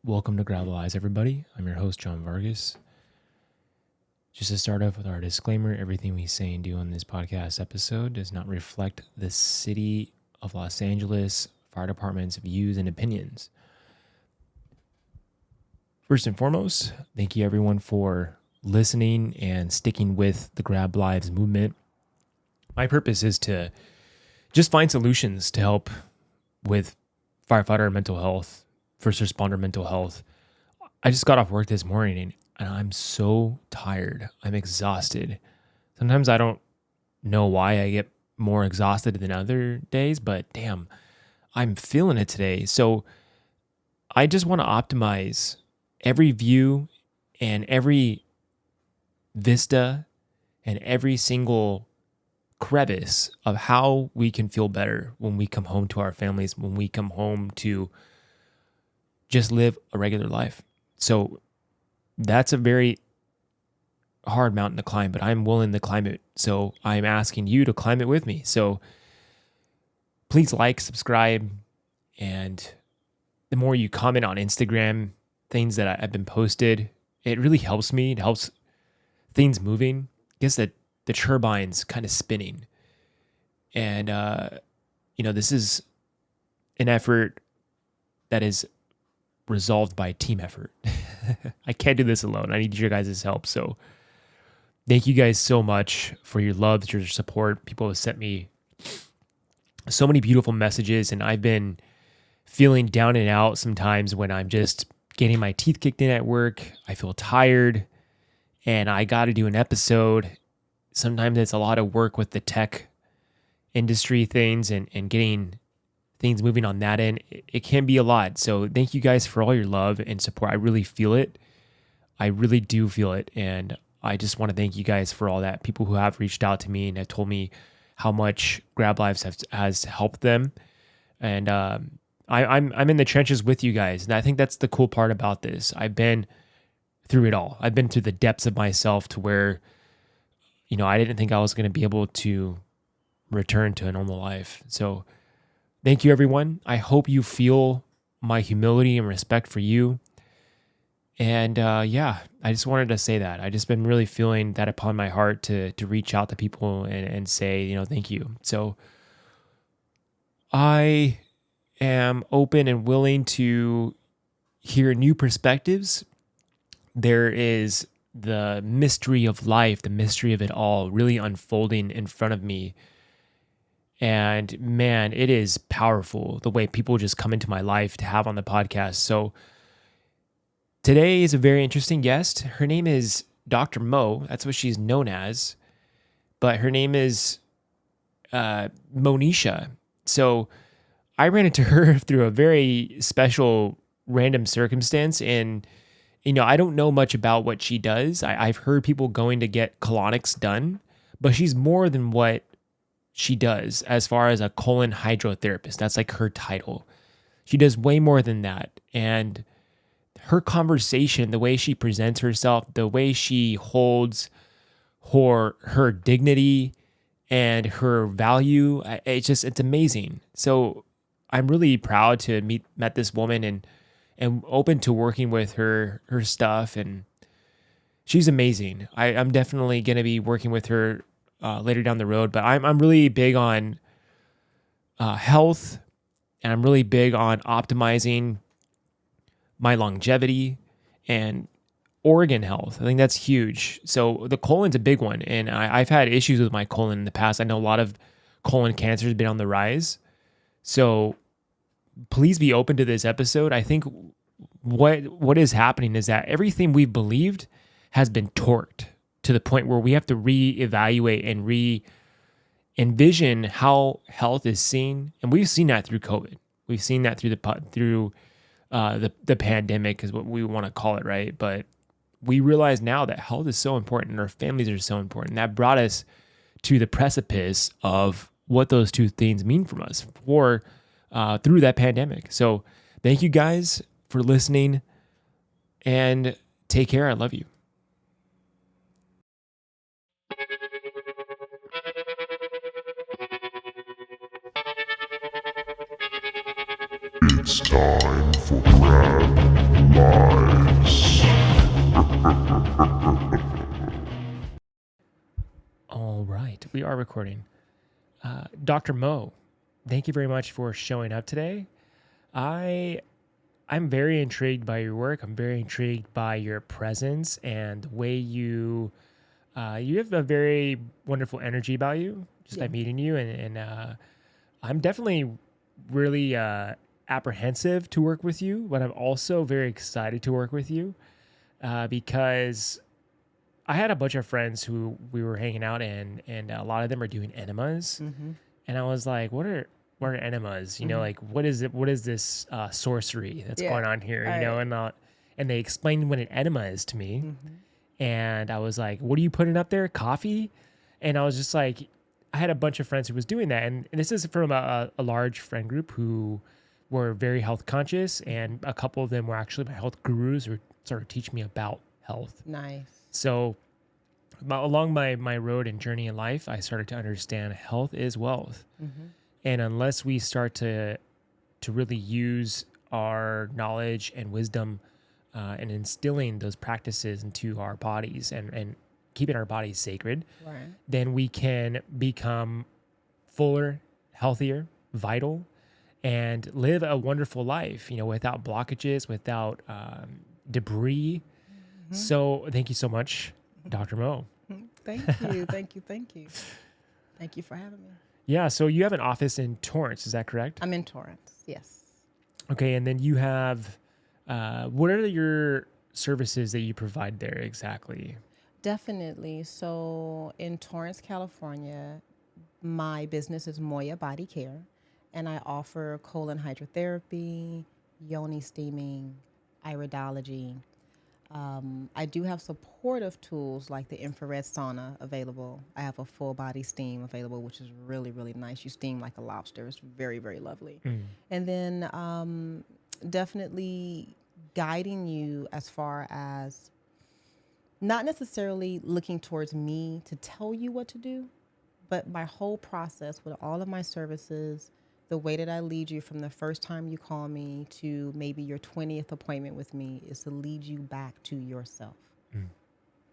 Welcome to GrabLives, everybody. I'm your host, John Vargas. Just to start off with our disclaimer, everything we say and do on this podcast episode does not reflect the city of Los Angeles Fire Department's views and opinions. First and foremost, thank you everyone for listening and sticking with the GrabLives movement. My purpose is to just find solutions to help with firefighter mental health, first responder mental health. I just got off work this morning and I'm so tired. I'm exhausted. Sometimes I don't know why I get more exhausted than other days, but damn, I'm feeling it today. So I just want to optimize every view and every vista and every single crevice of how we can feel better when we come home to our families, when we come home to just live a regular life. So that's a very hard mountain to climb, but I'm willing to climb it. So I'm asking you to climb it with me. So please like, subscribe, and the more you comment on Instagram, things that I've been posted, it really helps me. It helps things moving. Gets the turbines kind of spinning. And, this is an effort that is resolved by team effort. I can't do this alone. I need your guys' help. So thank you guys so much for your love, your support. People have sent me so many beautiful messages, and I've been feeling down and out sometimes when I'm just getting my teeth kicked in at work. I feel tired and I got to do an episode. Sometimes it's a lot of work with the tech industry things and getting things moving on that end. It can be a lot. So thank you guys for all your love and support. I really feel it. I really do feel it. And I just want to thank you guys for all that. People who have reached out to me and have told me how much GrabLives has helped them. And I'm in the trenches with you guys. And I think that's the cool part about this. I've been through it all. I've been through the depths of myself to where, I didn't think I was going to be able to return to a normal life. So thank you, everyone. I hope you feel my humility and respect for you. And I just wanted to say that. I just been really feeling that upon my heart to reach out to people and say, thank you. So I am open and willing to hear new perspectives. There is the mystery of life, the mystery of it all really unfolding in front of me. And man, it is powerful the way people just come into my life to have on the podcast. So today is a very interesting guest. Her name is Dr. Mo. That's what she's known as. But her name is Monisha. So I ran into her through a very special random circumstance. And, I don't know much about what she does. I've heard people going to get colonics done, but she's more than what she does as far as a colon hydrotherapist. That's like her title. She does way more than that. And her conversation, the way she presents herself, the way she holds her dignity and her value, it's amazing. So I'm really proud to met this woman and open to working with her stuff. And she's amazing. I'm definitely going to be working with her later down the road, but I'm really big on health, and I'm really big on optimizing my longevity and organ health. I think that's huge. So the colon's a big one, and I've had issues with my colon in the past. I know a lot of colon cancer has been on the rise. So please be open to this episode. I think what is happening is that everything we've believed has been torqued to the point where we have to reevaluate and re-envision how health is seen. And we've seen that through COVID. We've seen that through the pandemic is what we want to call it, right? But we realize now that health is so important and our families are so important. That brought us to the precipice of what those two things mean from us through that pandemic. So thank you guys for listening and take care. I love you. It's time for Grab Lives. All right, we are recording. Dr. Mo, thank you very much for showing up today. I'm very intrigued by your work. I'm very intrigued by your presence and the way you have a very wonderful energy about you just by meeting you. And I'm definitely really apprehensive to work with you, but I'm also very excited to work with you because I had a bunch of friends who we were hanging out and a lot of them are doing enemas. And I was like, what are enemas? You know, like what is it? What is this sorcery that's going on here? You know, and they explained what an enema is to me. And I was like, what are you putting up there? Coffee? And I was just like, I had a bunch of friends who was doing that. And this is from a large friend group who were very health conscious. And a couple of them were actually my health gurus who sort of teach me about health. Nice. So along my road and journey in life, I started to understand health is wealth. And unless we start to really use our knowledge and wisdom and instilling those practices into our bodies and keeping our bodies sacred, then we can become fuller, healthier, vital, and live a wonderful life, you know, without blockages, without debris. So thank you so much, Dr. Mo. Thank you. Thank you. Thank you. Thank you for having me. Yeah. So you have an office in Torrance. Is that correct? I'm in Torrance. Yes. Okay. And then you have, what are your services that you provide there exactly? Definitely. So in Torrance, California, my business is Moya Body Care, and I offer colon hydrotherapy, yoni steaming, iridology. I do have supportive tools like the infrared sauna available. I have a full body steam available, which is really, really nice. You steam like a lobster. It's very, very lovely. And then definitely guiding you as far as not necessarily looking towards me to tell you what to do, but my whole process with all of my services, the way that I lead you from the first time you call me to maybe your 20th appointment with me is to lead you back to yourself.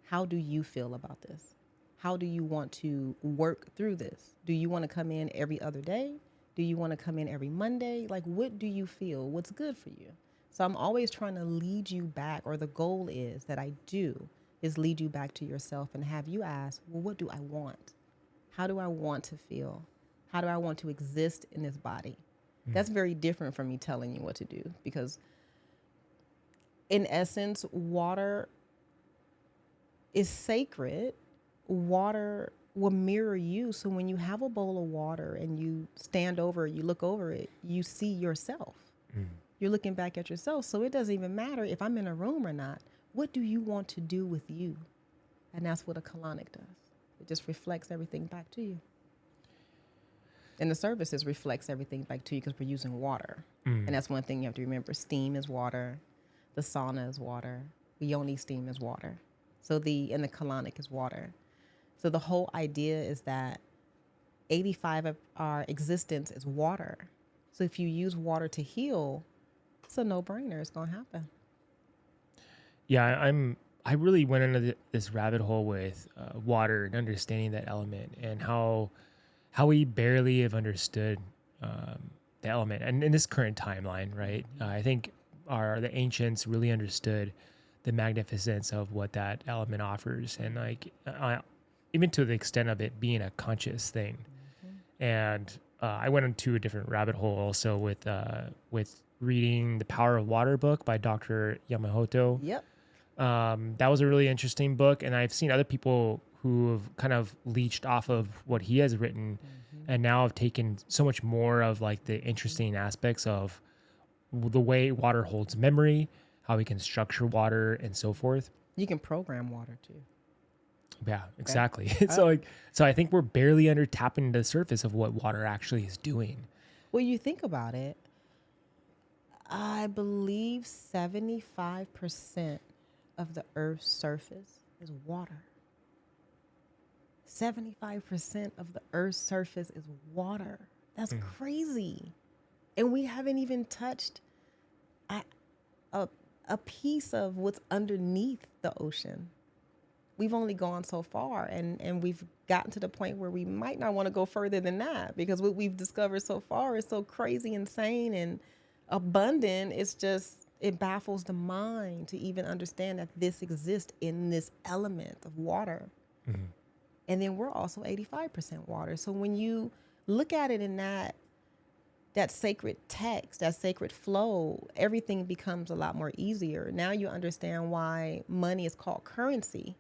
How do you feel about this? How do you want to work through this? Do you want to come in every other day? Do you want to come in every Monday? Like, what do you feel? What's good for you? So I'm always trying to lead you back, or the goal is that I do is lead you back to yourself and have you ask, well, what do I want? How do I want to feel? How do I want to exist in this body? That's very different from me telling you what to do, because in essence, water is sacred. Water will mirror you. So when you have a bowl of water and you stand over, you look over it, you see yourself. You're looking back at yourself. So it doesn't even matter if I'm in a room or not. What do you want to do with you? And that's what a colonic does. It just reflects everything back to you. And the services reflects everything back to you because we're using water. And that's one thing you have to remember. Steam is water. The sauna is water. The yoni steam is water. And the colonic is water. So the whole idea is that 85 of our existence is water. So if you use water to heal, it's a no-brainer. It's going to happen. Yeah, I really went into this rabbit hole with water and understanding that element and how we barely have understood the element and in this current timeline, right? I think the ancients really understood the magnificence of what that element offers, and like even to the extent of it being a conscious thing. And I went into a different rabbit hole also with reading the Power of Water book by Dr. Yamamoto. Yep. That was a really interesting book, and I've seen other people who have kind of leached off of what he has written and now have taken so much more of like the interesting aspects of the way water holds memory, how we can structure water and so forth. You can program water too. Yeah, exactly. So I think we're barely tapping the surface of what water actually is doing. Well, you think about it, I believe 75% of the Earth's surface is water. 75% of the Earth's surface is water. That's crazy. And we haven't even touched a, a piece of what's underneath the ocean. We've only gone so far, and we've gotten to the point where we might not want to go further than that, because what we've discovered so far is so crazy, insane, and abundant. It's just, it baffles the mind to even understand that this exists in this element of water. Mm-hmm. And then we're also 85% water. So when you look at it in that sacred text, that sacred flow, everything becomes a lot more easier. Now you understand why money is called currency.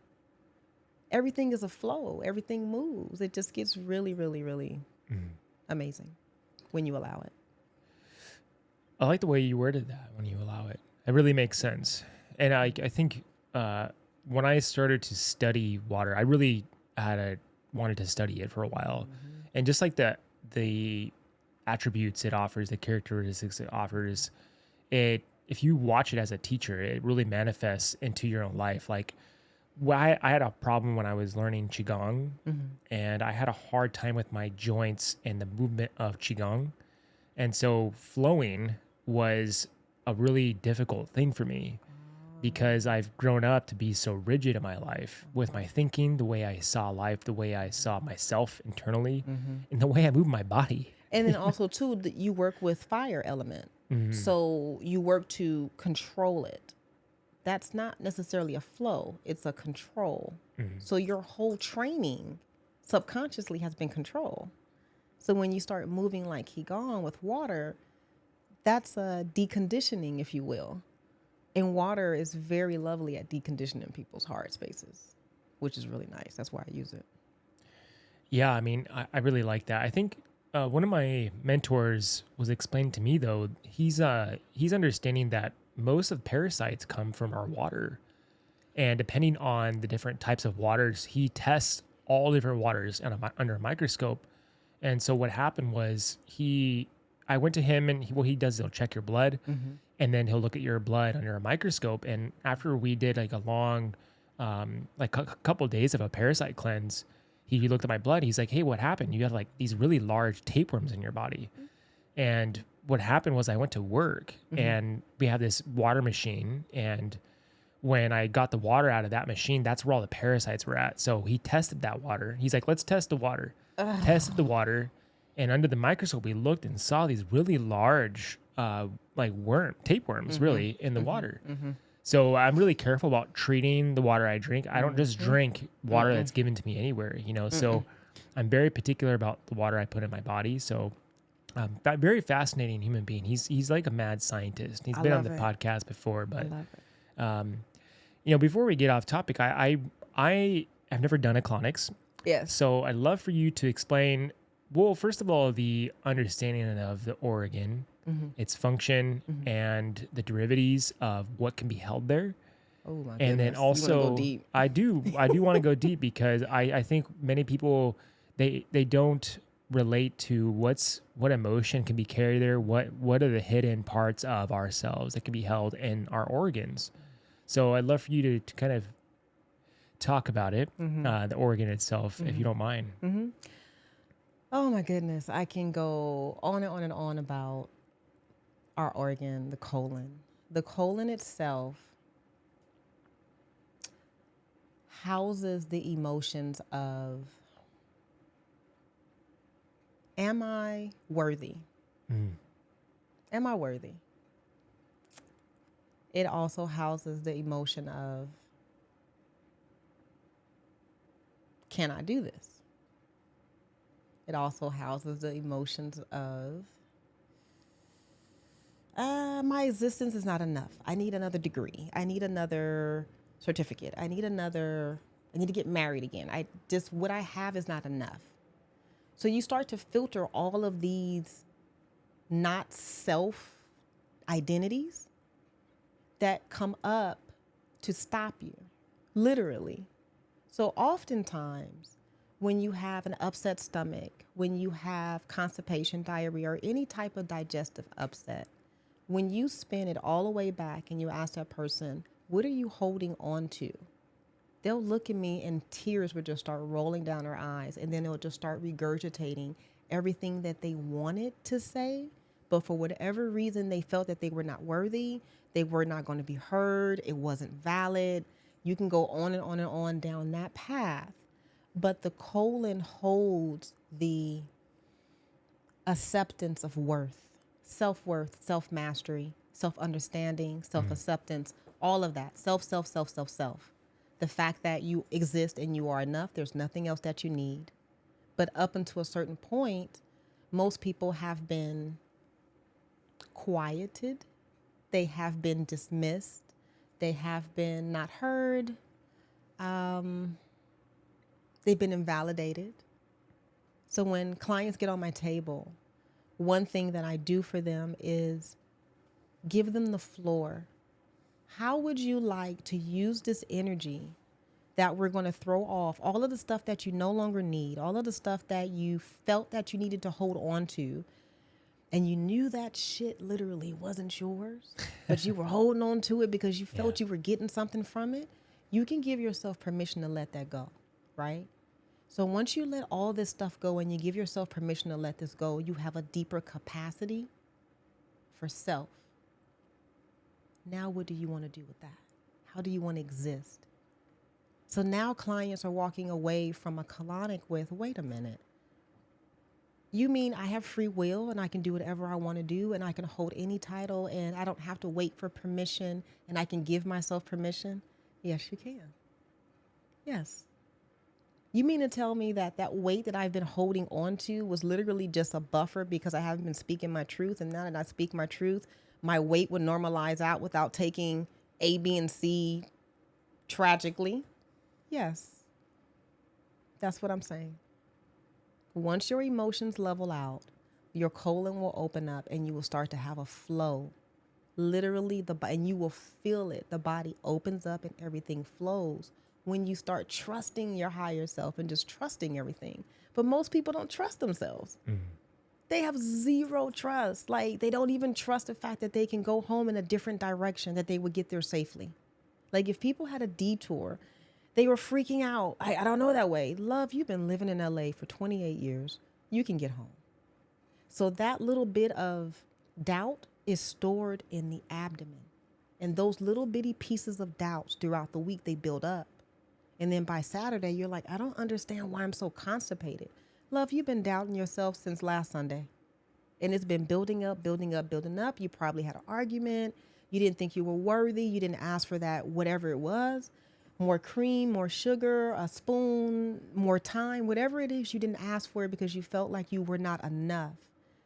Everything is a flow. Everything moves. It just gets really, really, really amazing when you allow it. I like the way you worded that, when you allow it. It really makes sense. And I think when I started to study water, I really wanted to study it for a while. Mm-hmm. And just like the attributes it offers, the characteristics it offers, if you watch it as a teacher, it really manifests into your own life. Like, I had a problem when I was learning Qigong, and I had a hard time with my joints and the movement of Qigong. And so flowing was a really difficult thing for me, because I've grown up to be so rigid in my life with my thinking, the way I saw life, the way I saw myself internally, and the way I move my body. And then also, too, that you work with fire element. So you work to control it. That's not necessarily a flow. It's a control. So your whole training subconsciously has been control. So when you start moving like Qigong with water, that's a deconditioning, if you will. And water is very lovely at deconditioning people's heart spaces, which is really nice. That's why I use it. Yeah, I mean, I really like that. I think one of my mentors was explaining to me, though, he's understanding that most of parasites come from our water. And depending on the different types of waters, he tests all different waters under a microscope. And so what happened was I went to him, and what he does, he'll check your blood, and then he'll look at your blood under a microscope. And after we did like a long, like a couple of days of a parasite cleanse, he looked at my blood. He's like, "Hey, what happened? You have like these really large tapeworms in your body." And what happened was I went to work, and we have this water machine. And when I got the water out of that machine, that's where all the parasites were at. So he tested that water. He's like, "Let's test the water." Tested the water. And under the microscope, we looked and saw these really large, like tapeworms, really, in the water. So I'm really careful about treating the water I drink. I don't just drink water that's given to me anywhere, So I'm very particular about the water I put in my body. So very fascinating human being. He's like a mad scientist. He's been on the podcast before, but before we get off topic, I have never done a colonics. Yes. So I'd love for you to explain. Well, first of all, the understanding of the organ, its function, and the derivatives of what can be held there. Oh my goodness. And then also, go deep. I do want to go deep, because I think many people they don't relate to what emotion can be carried there. What are the hidden parts of ourselves that can be held in our organs? So I'd love for you to kind of talk about it, the organ itself, if you don't mind. Oh my goodness. I can go on and on and on about our organ, the colon. The colon itself houses the emotions of, am I worthy? Am I worthy? It also houses the emotion of, can I do this? It also houses the emotions of, my existence is not enough. I need another degree. I need another certificate. I need to get married again. What I have is not enough. So you start to filter all of these not self identities that come up to stop you, literally. So oftentimes, when you have an upset stomach, when you have constipation, diarrhea, or any type of digestive upset, when you spin it all the way back and you ask that person, what are you holding on to? They'll look at me and tears would just start rolling down their eyes, and then they'll just start regurgitating everything that they wanted to say, but for whatever reason, they felt that they were not worthy. They were not going to be heard. It wasn't valid. You can go on and on and on down that path. But the colon holds the acceptance of worth, self-worth, self-mastery, self-understanding, self-acceptance, all of that. Self. The fact that you exist and you are enough, there's nothing else that you need. But up until a certain point, most people have been quieted. They have been dismissed. They have been not heard. They've been invalidated. So when clients get on my table, one thing that I do for them is give them the floor. How would you like to use this energy that we're going to throw off, all of the stuff that you no longer need, all of the stuff that you felt that you needed to hold on to, and you knew that shit literally wasn't yours, but you were holding on to it because you felt you were getting something from it? You can give yourself permission to let that go, right? So once you let all this stuff go and you give yourself permission to let this go, you have a deeper capacity for self. Now, what do you want to do with that? How do you want to exist? So now clients are walking away from a colonic with, wait a minute. You mean I have free will and I can do whatever I want to do and I can hold any title and I don't have to wait for permission and I can give myself permission? Yes, you can. Yes. You mean to tell me that that weight that I've been holding on to was literally just a buffer because I haven't been speaking my truth, and now that I speak my truth, my weight would normalize out without taking A, B, and C tragically? Yes. That's what I'm saying. Once your emotions level out, your colon will open up and you will start to have a flow. Literally, and you will feel it. The body opens up and everything flows when you start trusting your higher self and just trusting everything. But most people don't trust themselves. They have zero trust. Like, they don't even trust the fact that they can go home in a different direction, that they would get there safely. Like, if people had a detour, they were freaking out. I don't know that way. Love, you've been living in LA for 28 years. You can get home. So that little bit of doubt is stored in the abdomen. And those little bitty pieces of doubts throughout the week, they build up. And then by Saturday, you're like, I don't understand why I'm so constipated. Love, you've been doubting yourself since last Sunday. And it's been building up. You probably had an argument. You didn't think you were worthy. You didn't ask for that, whatever it was. More cream, more sugar, a spoon, more time, whatever it is, you didn't ask for it because you felt like you were not enough.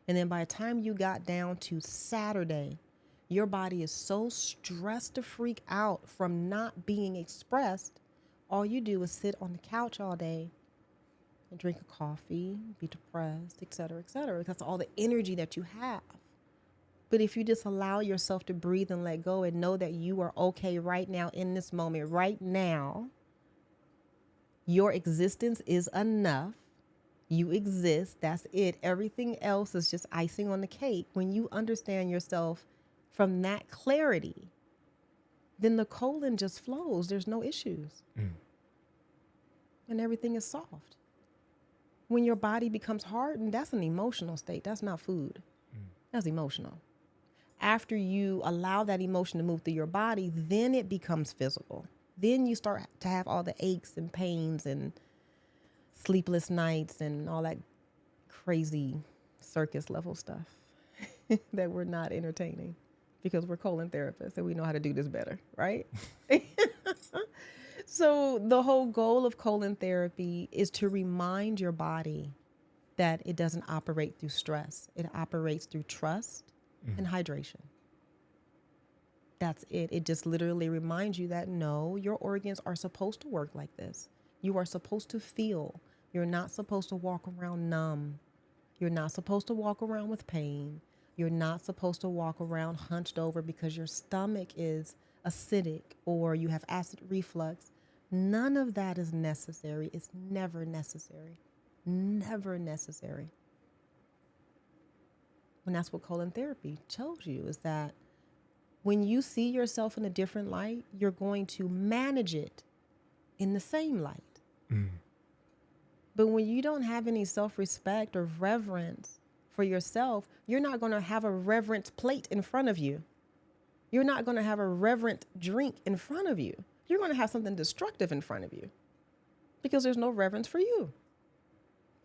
And then by the time you got down to Saturday, your body is so stressed to freak out from not being expressed. All you do is sit on the couch all day and drink a coffee, be depressed, et cetera, et cetera. That's all the energy that you have. But if you just allow yourself to breathe and let go and know that you are okay right now in this moment, right now, your existence is enough. You exist. That's it. Everything else is just icing on the cake. When you understand yourself from that clarity, then the colon just flows. There's no issues. And everything is soft. When your body becomes hardened, that's an emotional state. That's not food. That's emotional. After you allow that emotion to move through your body, then it becomes physical. Then you start to have all the aches and pains and sleepless nights and all that crazy circus level stuff that we're not entertaining because we're colon therapists and we know how to do this better, right? So the whole goal of colon therapy is to remind your body that it doesn't operate through stress. It operates through trust and hydration. That's it. It just literally reminds you that no, your organs are supposed to work like this. You are supposed to feel. You're not supposed to walk around numb. You're not supposed to walk around with pain. You're not supposed to walk around hunched over because your stomach is acidic or you have acid reflux. None of that is necessary. It's never necessary. Never necessary. And that's what colon therapy tells you, is that when you see yourself in a different light, you're going to manage it in the same light. But when you don't have any self-respect or reverence for yourself, you're not going to have a reverent plate in front of you. You're not going to have a reverent drink in front of you. You're going to have something destructive in front of you because there's no reverence for you.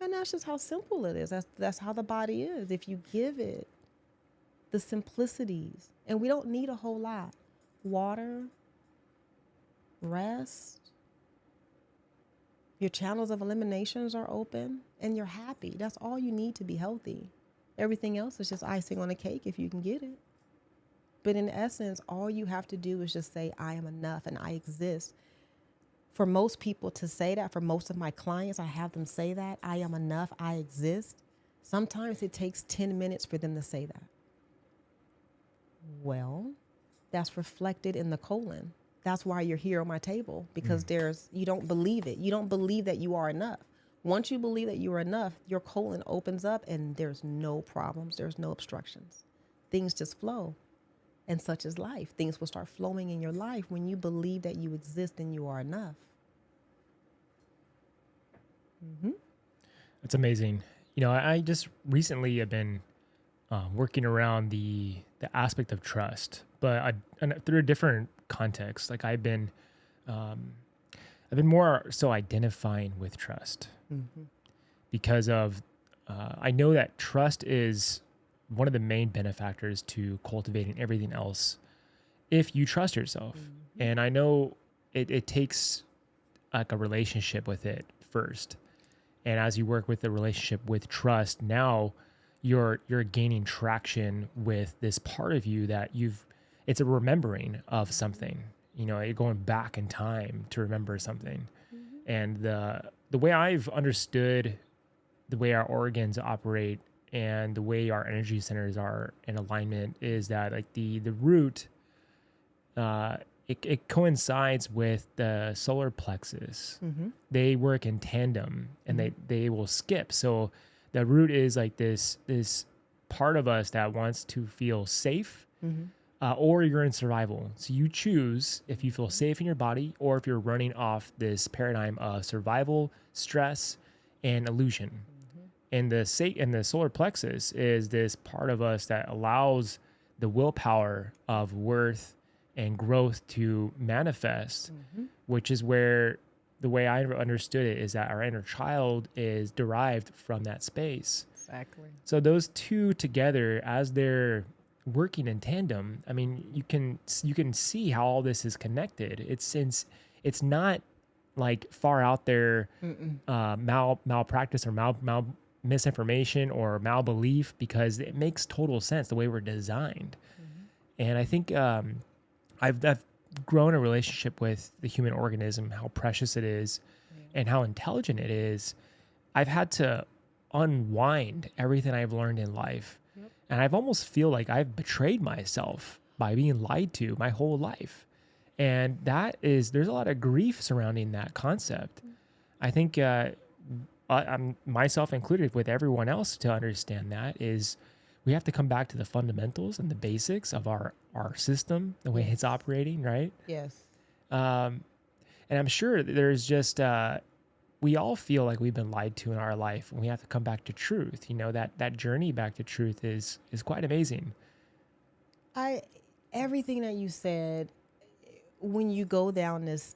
And that's just how simple it is. That's how the body is. If you give it the simplicities, and we don't need a whole lot. Water, rest, your channels of eliminations are open, and you're happy. That's all you need to be healthy. Everything else is just icing on a cake if you can get it. But in essence, all you have to do is just say, I am enough and I exist. For most people to say that, for most of my clients, I have them say that, I am enough, I exist. Sometimes it takes 10 minutes for them to say that. Well, that's reflected in the colon. That's why you're here on my table, because you don't believe it. You don't believe that you are enough. Once you believe that you are enough, your colon opens up and there's no problems. There's no obstructions. Things just flow. And such is life. Things will start flowing in your life when you believe that you exist and you are enough. Mm-hmm. That's amazing. You know, I just recently have been working around the aspect of trust, but through a different context. Like I've been more so identifying with trust because of I know that trust is one of the main benefactors to cultivating everything else if you trust yourself. And I know it takes like a relationship with it first. And as you work with the relationship with trust, now you're gaining traction with this part of you that it's a remembering of something. You know, you're going back in time to remember something. And the way I've understood the way our organs operate and the way our energy centers are in alignment is that like the root, it coincides with the solar plexus. They work in tandem and they will skip. So the root is like this part of us that wants to feel safe, or you're in survival. So you choose if you feel safe in your body or if you're running off this paradigm of survival, stress, and illusion. And the solar plexus is this part of us that allows the willpower of worth and growth to manifest, which is where the way I understood it is that our inner child is derived from that space. Exactly. So those two together, as they're working in tandem, I mean, you can see how all this is connected. It's not like far out there malpractice or misinformation or malbelief, because it makes total sense the way we're designed. And I think I've grown a relationship with the human organism, how precious it is and how intelligent it is. I've had to unwind everything I've learned in life. And I've almost feel like I've betrayed myself by being lied to my whole life. And there's a lot of grief surrounding that concept. I think I'm myself included with everyone else to understand that is we have to come back to the fundamentals and the basics of our system, the way it's operating, right? Yes. And I'm sure that there's just, we all feel like we've been lied to in our life, and we have to come back to truth. You know, that journey back to truth is quite amazing. Everything that you said, when you go down this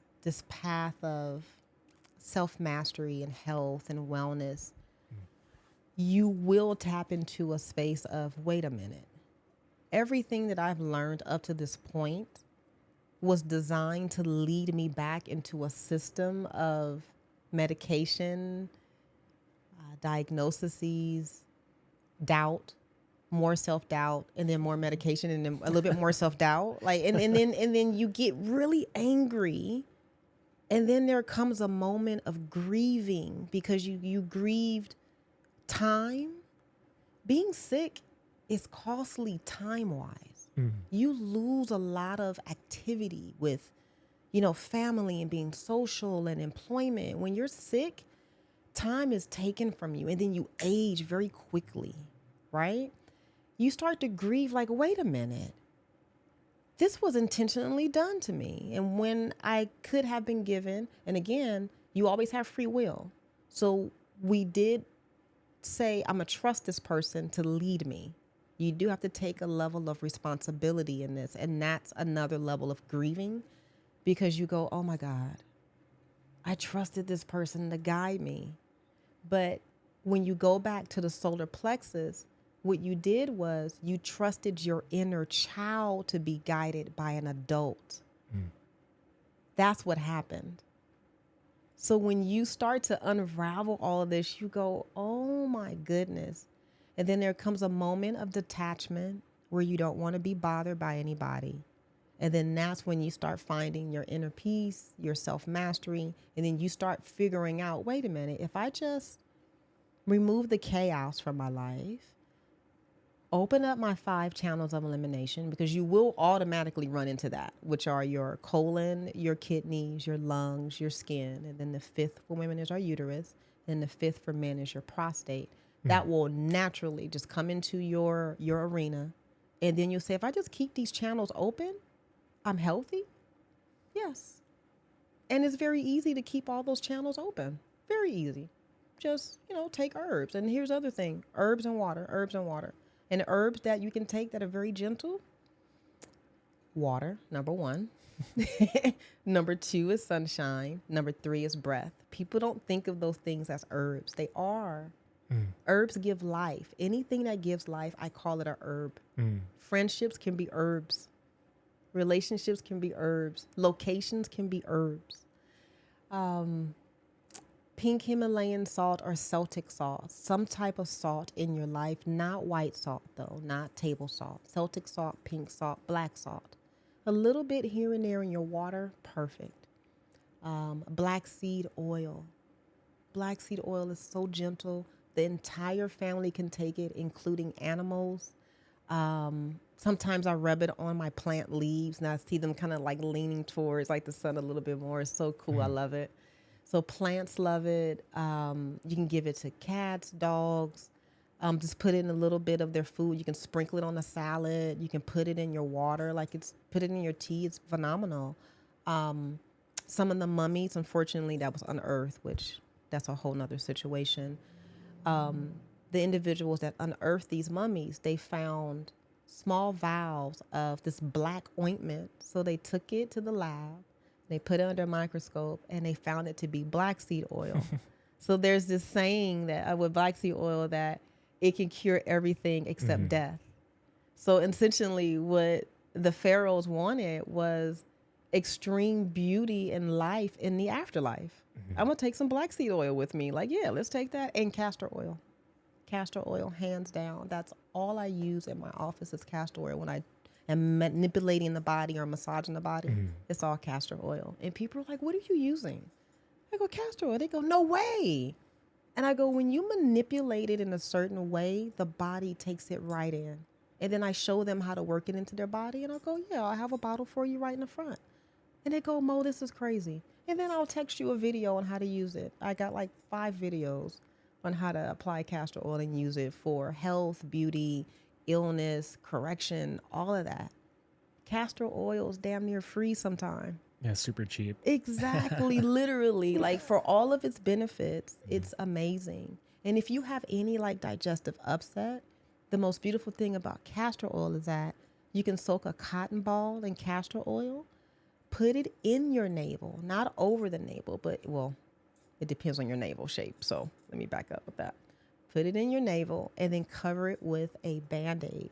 path of self-mastery and health and wellness, you will tap into a space of, wait a minute, everything that I've learned up to this point was designed to lead me back into a system of medication, diagnoses, doubt, more self-doubt, and then more medication, and then a little bit more self-doubt. And then you get really angry. And then there comes a moment of grieving because you grieved time. Being sick is costly time-wise. You lose a lot of activity with, family and being social and employment. When you're sick, time is taken from you, and then you age very quickly, right? You start to grieve like, wait a minute. This was intentionally done to me. And when I could have been given, and again, you always have free will. So we did say I'm going to trust this person to lead me. You do have to take a level of responsibility in this. And that's another level of grieving, because you go, oh my God, I trusted this person to guide me. But when you go back to the solar plexus, what you did was you trusted your inner child to be guided by an adult. That's what happened. So when you start to unravel all of this, you go, oh my goodness. And then there comes a moment of detachment where you don't want to be bothered by anybody. And then that's when you start finding your inner peace, your self-mastery. And then you start figuring out, wait a minute, if I just remove the chaos from my life, open up my 5 channels of elimination, because you will automatically run into that, which are your colon, your kidneys, your lungs, your skin. And then the 5th for women is our uterus. And the 5th for men is your prostate. That will naturally just come into your arena. And then you'll say, if I just keep these channels open, I'm healthy. Yes. And it's very easy to keep all those channels open. Very easy. Just, take herbs. And here's the other thing, herbs and water, herbs and water. And herbs that you can take that are very gentle, water, number 1. Number 2 is sunshine. Number 3 is breath. People don't think of those things as herbs. They are. Herbs give life. Anything that gives life, I call it a herb. Friendships can be herbs. Relationships can be herbs. Locations can be herbs. Pink Himalayan salt or Celtic salt, some type of salt in your life, not white salt though, not table salt. Celtic salt, pink salt, black salt. A little bit here and there in your water, perfect. Black seed oil. Black seed oil is so gentle. The entire family can take it, including animals. Sometimes I rub it on my plant leaves and I see them kind of like leaning towards like the sun a little bit more. It's so cool. I love it. So plants love it. You can give it to cats, dogs. Just put it in a little bit of their food. You can sprinkle it on a salad. You can put it in your water, put it in your tea. It's phenomenal. Some of the mummies, unfortunately, that was unearthed, which that's a whole nother situation. The individuals that unearthed these mummies, they found small vials of this black ointment. So they took it to the lab. They put it under a microscope and they found it to be black seed oil. So there's this saying that with black seed oil that it can cure everything except death. So essentially what the pharaohs wanted was extreme beauty and life in the afterlife. I'm going to take some black seed oil with me. Like, yeah, let's take that. And castor oil. Castor oil, hands down. That's all I use in my office is castor oil when I am manipulating the body or massaging the body. It's all castor oil. And people are like, what are you using? I go, castor oil. They go, no way. And I go, when you manipulate it in a certain way, the body takes it right in. And then I show them how to work it into their body. And I'll go, yeah, I have a bottle for you right in the front. And they go, Mo, this is crazy. And then I'll text you a video on how to use it. I got like 5 videos on how to apply castor oil and use it for health, beauty, illness, correction, all of that. Castor oil is damn near free sometime. Yeah, super cheap. Exactly. Literally, like for all of its benefits, it's amazing. And if you have any like digestive upset, the most beautiful thing about castor oil is that you can soak a cotton ball in castor oil, put it in your navel, not over the navel, but well, it depends on your navel shape. So let me back up with that. Put it in your navel and then cover it with a Band-Aid.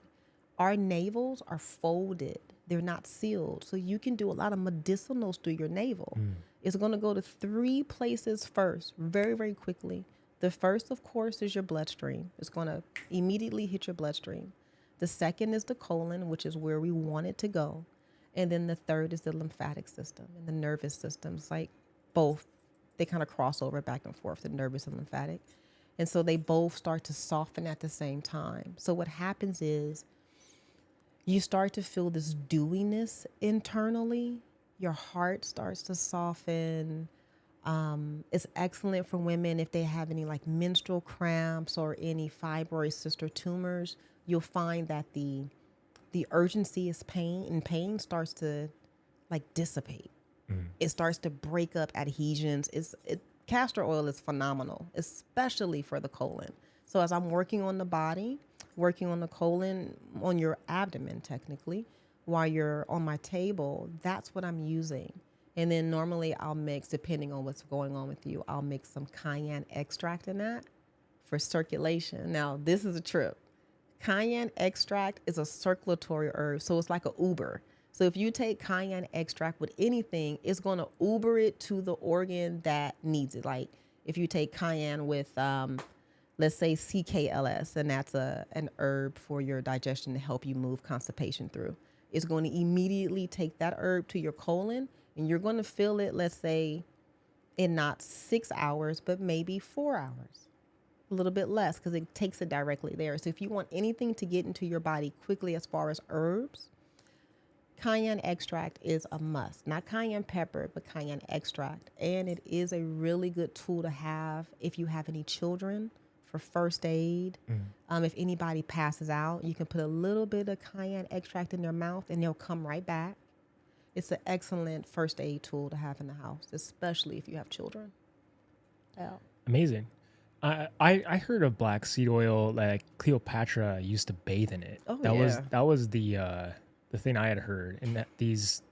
Our navels are folded. They're not sealed. So you can do a lot of medicinals through your navel. It's going to go to 3 places first, very, very quickly. The first, of course, is your bloodstream. It's going to immediately hit your bloodstream. The second is the colon, which is where we want it to go. And then the third is the lymphatic system and the nervous system. It's like both. They kind of cross over back and forth, the nervous and lymphatic. And so they both start to soften at the same time. So what happens is you start to feel this dewiness internally. Your heart starts to soften. It's excellent for women if they have any like menstrual cramps or any fibroid cyst or tumors. You'll find that the urgency is pain, and pain starts to like dissipate. It starts to break up adhesions. Castor oil is phenomenal, especially for the colon. So as I'm working on the body, working on the colon, on your abdomen technically, while you're on my table, that's what I'm using. And then normally I'll mix, depending on what's going on with you, I'll mix some cayenne extract in that for circulation. Now, this is a trip. Cayenne extract is a circulatory herb, so it's like an Uber. So if you take cayenne extract with anything, it's going to Uber it to the organ that needs it. Like if you take cayenne with, let's say CKLS, and that's an herb for your digestion to help you move constipation through. It's going to immediately take that herb to your colon, and you're going to feel it, let's say, in not 6 hours, but maybe 4 hours. A little bit less because it takes it directly there. So if you want anything to get into your body quickly as far as herbs, cayenne extract is a must. Not cayenne pepper, but cayenne extract. And it is a really good tool to have if you have any children for first aid. If anybody passes out, you can put a little bit of cayenne extract in their mouth and they'll come right back. It's an excellent first aid tool to have in the house, especially if you have children. Yeah. Amazing. I heard of black seed oil, like Cleopatra used to bathe in it. Oh, that yeah. was the thing I had heard, and that these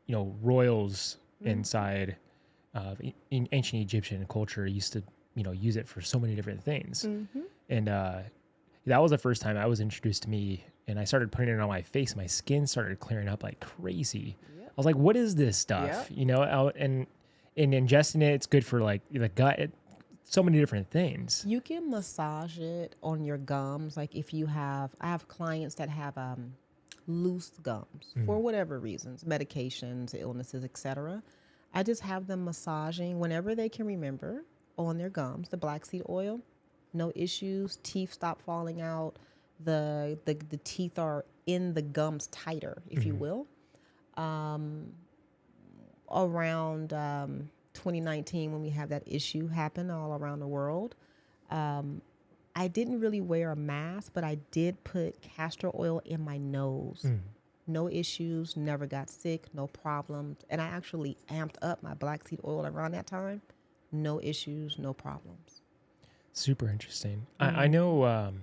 royals inside in ancient Egyptian culture used to use it for so many different things. And that was the first time I was introduced to me, and I started putting it on my face. My skin started clearing up like crazy. Yep. I was like, what is this stuff? Yep. And ingesting it, it's good for like the gut. So many different things. You can massage it on your gums. Like if you have, I have clients that have loose gums for whatever reasons, medications, illnesses, etc. I just have them massaging whenever they can remember on their gums, the black seed oil, no issues. Teeth stop falling out. The teeth are in the gums tighter, if you will. Around 2019, when we had that issue happen all around the world, I didn't really wear a mask, but I did put castor oil in my nose. No issues, never got sick, no problems. And I actually amped up my black seed oil around that time. No issues, no problems. Super interesting. I know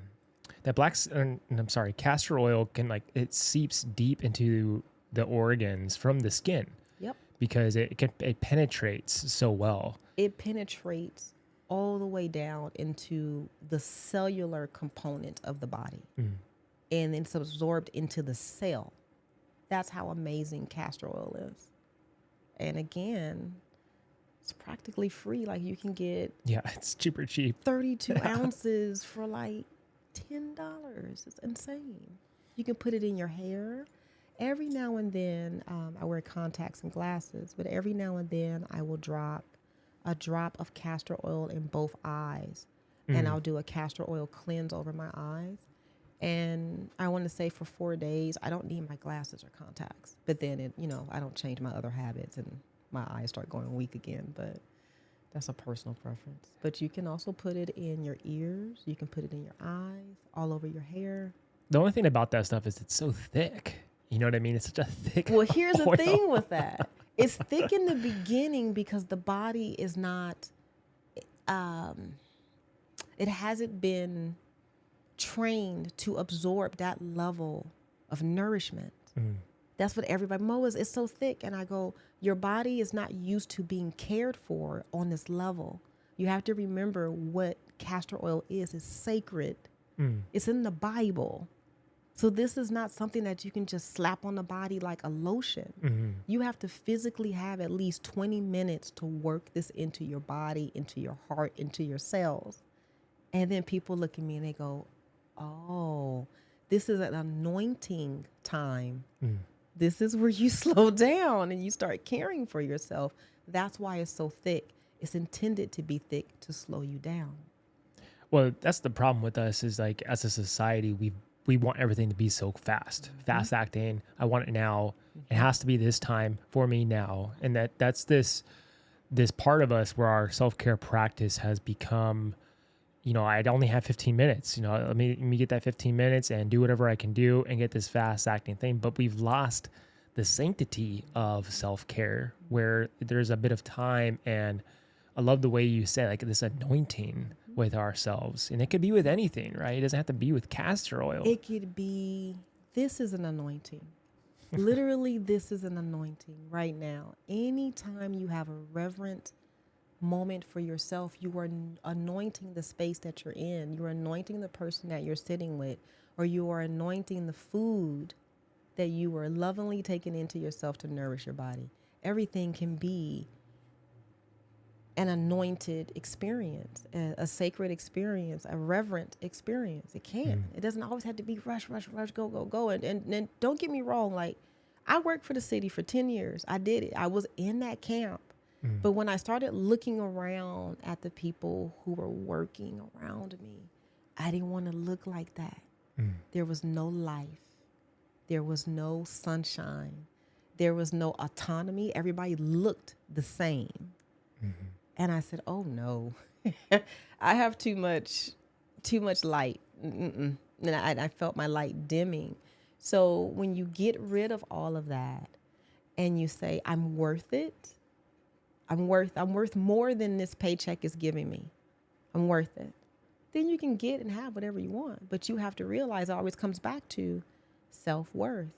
that castor oil can it seeps deep into the organs from the skin. Yep. Because it penetrates so well. It penetrates all the way down into the cellular component of the body. And it's absorbed into the cell. That's how amazing castor oil is. And again, it's practically free. Like you can get it's super cheap. 32 ounces for like $10. It's insane. You can put it in your hair. Every now and then, I wear contacts and glasses, but every now and then I will drop a drop of castor oil in both eyes, and I'll do a castor oil cleanse over my eyes. And I want to say for 4 days, I don't need my glasses or contacts, but then I don't change my other habits and my eyes start going weak again, but that's a personal preference. But you can also put it in your ears. You can put it in your eyes, all over your hair. The only thing about that stuff is it's so thick. You know what I mean? It's such a thick Well, here's oil. the thing with that. It's thick in the beginning because the body is not, it hasn't been trained to absorb that level of nourishment. That's what everybody, it's so thick. And I go, your body is not used to being cared for on this level. You have to remember what castor oil is. It's sacred. It's in the Bible. So this is not something that you can just slap on the body like a lotion. You have to physically have at least 20 minutes to work this into your body, into your heart, into your cells. And then people look at me and they go, oh, this is an anointing time. This is where you slow down and you start caring for yourself. That's why it's so thick. It's intended to be thick to slow you down. Well, that's the problem with us is like as a society, we want everything to be so fast acting. I want it now. It has to be this time for me now. And that's this part of us where our self-care practice has become, I'd only have 15 minutes, let me get that 15 minutes and do whatever I can do and get this fast acting thing. But we've lost the sanctity of self-care where there's a bit of time. And I love the way you say like this anointing with ourselves. And it could be with anything, right? It doesn't have to be with castor oil. It could be, this is an anointing. Literally, this is an anointing right now. Anytime you have a reverent moment for yourself, you are anointing the space that you're in. You're anointing the person that you're sitting with, or you are anointing the food that you are lovingly taking into yourself to nourish your body. Everything can be an anointed experience, a sacred experience, a reverent experience. It can. It doesn't always have to be rush, rush, rush, go, go, go. And don't get me wrong. Like, I worked for the city for 10 years. I did it. I was in that camp. But when I started looking around at the people who were working around me, I didn't want to look like that. There was no life. There was no sunshine. There was no autonomy. Everybody looked the same. And I said, oh no, I have too much light. And I felt my light dimming. So when you get rid of all of that and you say, I'm worth it. I'm worth more than this paycheck is giving me. I'm worth it. Then you can get and have whatever you want. But you have to realize it always comes back to self-worth.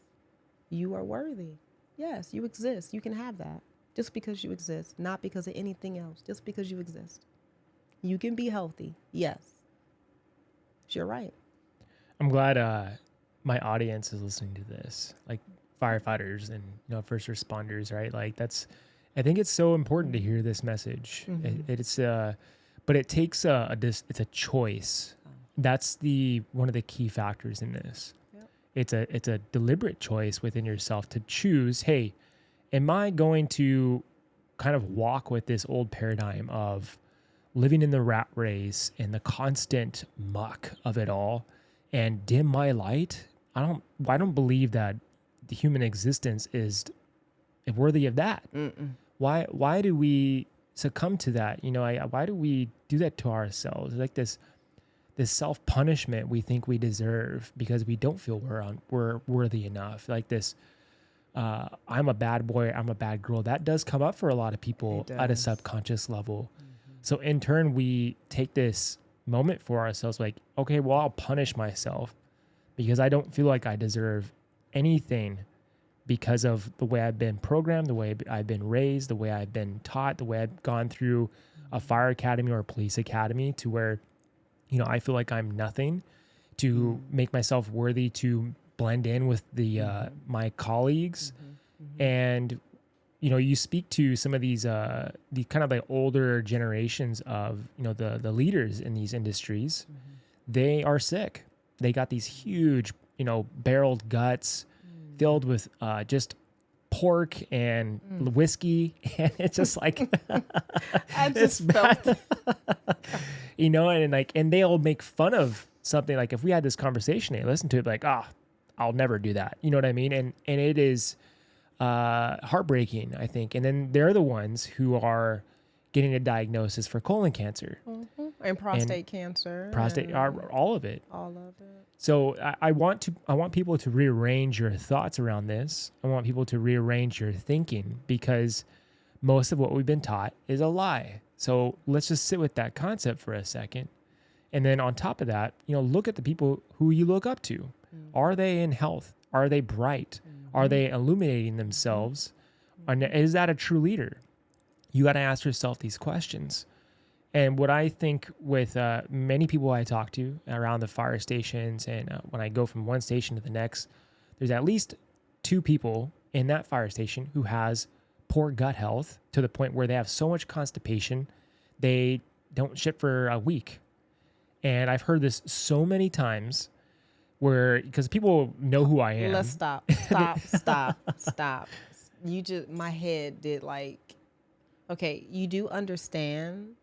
You are worthy. Yes, you exist. You can have that. Just because you exist, not because of anything else, just because you exist. You can be healthy, yes. You're right. I'm glad my audience is listening to this, like firefighters and first responders, right? Like I think it's so important to hear this message. But it takes it's a choice. That's one of the key factors in this. Yep. It's a deliberate choice within yourself to choose, hey, am I going to kind of walk with this old paradigm of living in the rat race and the constant muck of it all and dim my light? I don't believe that the human existence is worthy of that. Why do we succumb to that? Why do we do that to ourselves? Like this self-punishment we think we deserve because we don't feel we're worthy enough. Like this, I'm a bad boy, I'm a bad girl. That does come up for a lot of people at a subconscious level. So in turn, we take this moment for ourselves like, okay, well, I'll punish myself because I don't feel like I deserve anything because of the way I've been programmed, the way I've been raised, the way I've been taught, the way I've gone through a fire academy or a police academy to where, I feel like I'm nothing to make myself worthy to blend in with the my colleagues. And you speak to some of these the kind of like older generations of the leaders in these industries. They are sick. They got these huge barreled guts filled with just pork and whiskey, and it's just like I just felt and they'll make fun of something. Like if we had this conversation, they listen to it like, I'll never do that. You know what I mean? And it is heartbreaking, I think. And then they're the ones who are getting a diagnosis for colon cancer and prostate cancer, all of it. So I want people to rearrange your thoughts around this. I want people to rearrange your thinking because most of what we've been taught is a lie. So let's just sit with that concept for a second. And then on top of that, look at the people who you look up to. Are they in health? Are they bright? Are they illuminating themselves? Is that a true leader? You got to ask yourself these questions. And what I think with many people I talk to around the fire stations and when I go from one station to the next, there's at least 2 people in that fire station who has poor gut health to the point where they have so much constipation, they don't shit for a week. And I've heard this so many times because people know who I am. Let's stop. My head did okay, you do understand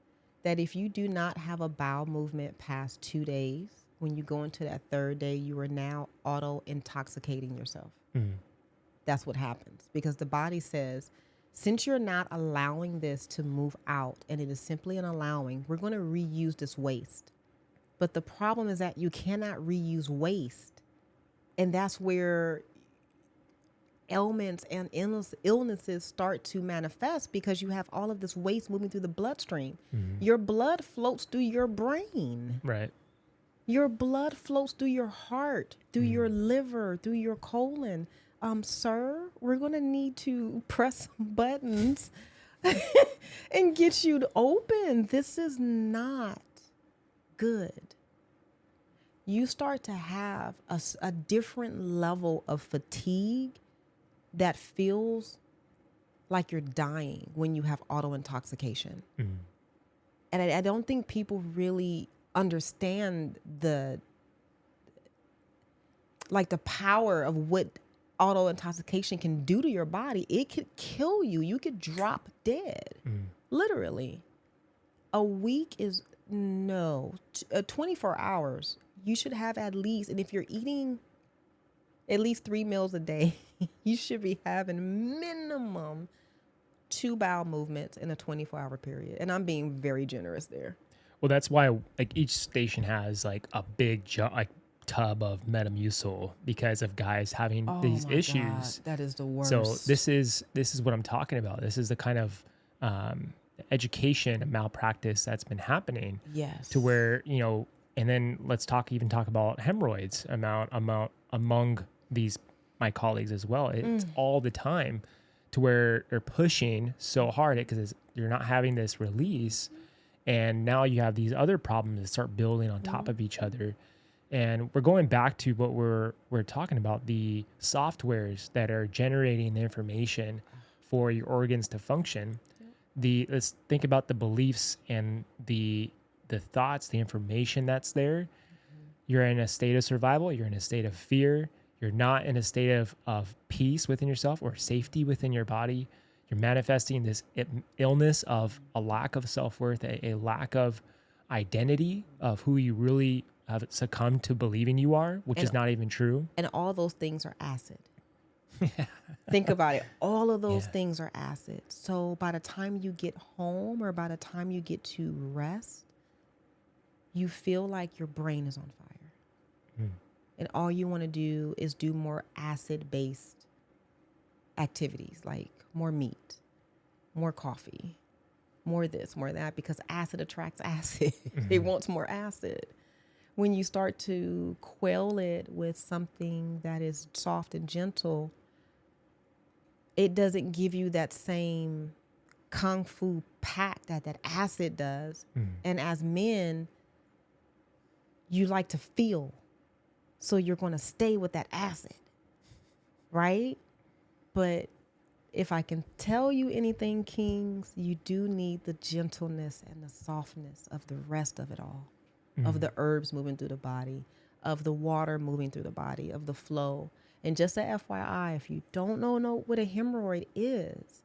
that if you do not have a bowel movement past 2 days, when you go into that 3rd day, you are now auto-intoxicating yourself. That's what happens because the body says, since you're not allowing this to move out and it is simply an allowing, we're going to reuse this waste. But the problem is that you cannot reuse waste. And that's where ailments and illnesses start to manifest because you have all of this waste moving through the bloodstream. Your blood floats through your brain. Right. Your blood floats through your heart, through your liver, through your colon. Sir, we're going to need to press some buttons and get you to open. This is not good. You start to have a different level of fatigue that feels like you're dying when you have auto intoxication. And I don't think people really understand the power of what auto intoxication can do to your body. It could kill you. You could drop dead, literally. A week is 24 hours. You should have at least, and if you're eating at least 3 meals a day, you should be having minimum 2 bowel movements in a 24-hour period. And I'm being very generous there. Well, that's why like each station has like a big tub of Metamucil because of guys having these issues. God, that is the worst. So this is what I'm talking about. This is the kind of education and malpractice that's been happening. Yes. To where, you know, and then let's talk about hemorrhoids among these my colleagues as well. It's all the time to where they're pushing so hard because you're not having this release. And now you have these other problems that start building on top of each other. And we're going back to what we're talking about, the softwares that are generating the information for your organs to function. Let's think about the beliefs and the thoughts, the information that's there. You're in a state of survival. You're in a state of fear. You're not in a state of peace within yourself or safety within your body. You're manifesting this illness of a lack of self-worth, a lack of identity of who you really have succumbed to believing you are, which is not even true. And all those things are acid. Think about it. All of those things are acid. So by the time you get home or by the time you get to rest, you feel like your brain is on fire. And all you want to do is do more acid-based activities, like more meat, more coffee, more this, more that, because acid attracts acid. It wants more acid. When you start to quell it with something that is soft and gentle, it doesn't give you that same kung fu pack that acid does. And as men, you like to feel. So you're going to stay with that acid, right? But if I can tell you anything, kings, you do need the gentleness and the softness of the rest of it all, of the herbs moving through the body, of the water moving through the body, of the flow. And just a FYI, if you don't know what a hemorrhoid is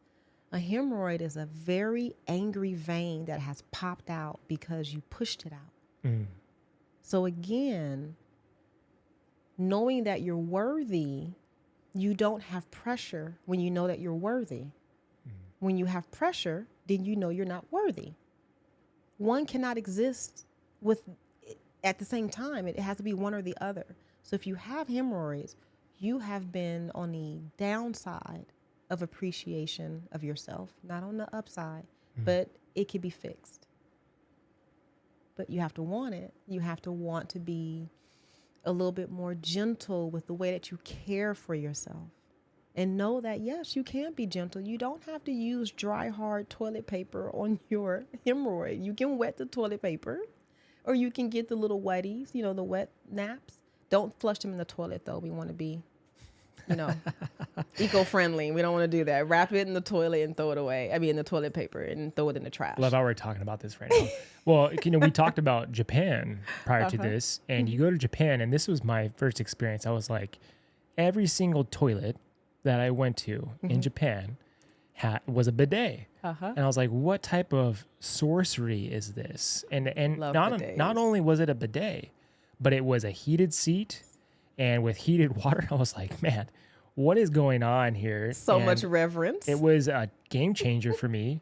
a very angry vein that has popped out because you pushed it out. So again, knowing that you're worthy, you don't have pressure when you know that you're worthy. When you have pressure, then you know you're not worthy. One cannot exist at the same time. It has to be one or the other. So if you have hemorrhoids, you have been on the downside of appreciation of yourself, not on the upside, but it can be fixed. But you have to want it. You have to want to be a little bit more gentle with the way that you care for yourself. And know that, yes, you can be gentle. You don't have to use dry, hard toilet paper on your hemorrhoid. You can wet the toilet paper, or you can get the little wetties, the wet naps. Don't flush them in the toilet, though. We want to be, eco-friendly. We don't want to do that. Wrap it in the toilet and throw it away. In the toilet paper and throw it in the trash. Love how we're talking about this right now. Well, we talked about Japan prior to this, and you go to Japan, and this was my first experience. I was like, every single toilet that I went to in Japan was a bidet. And I was like, what type of sorcery is this? And not only was it a bidet, but it was a heated seat and with heated water. I was like, man, what is going on here? So much reverence. It was a game changer for me,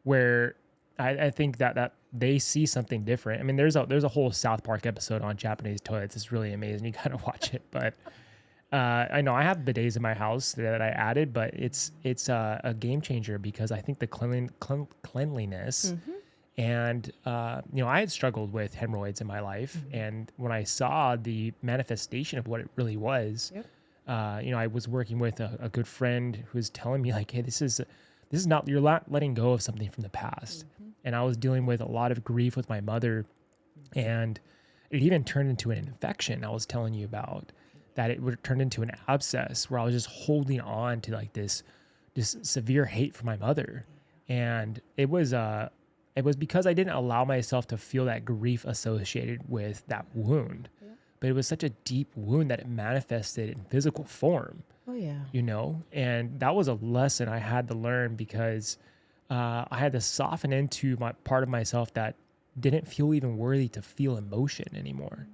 where I think that they see something different. There's a whole South Park episode on Japanese toilets. It's really amazing. You gotta watch it. But I know I have bidets in my house that I added, but it's a game changer because I think the cleanliness and I had struggled with hemorrhoids in my life, and when I saw the manifestation of what it really was, Yep. I was working with a good friend who was telling me like, hey, this is not, you're not letting go of something from the past, and I was dealing with a lot of grief with my mother, and it even turned into an infection I was telling you about. That it would turn into an abscess where I was just holding on to like this severe hate for my mother. And it was because I didn't allow myself to feel that grief associated with that wound. Yeah. But it was such a deep wound that it manifested in physical form, Oh yeah. and that was a lesson I had to learn because I had to soften into my part of myself that didn't feel even worthy to feel emotion anymore.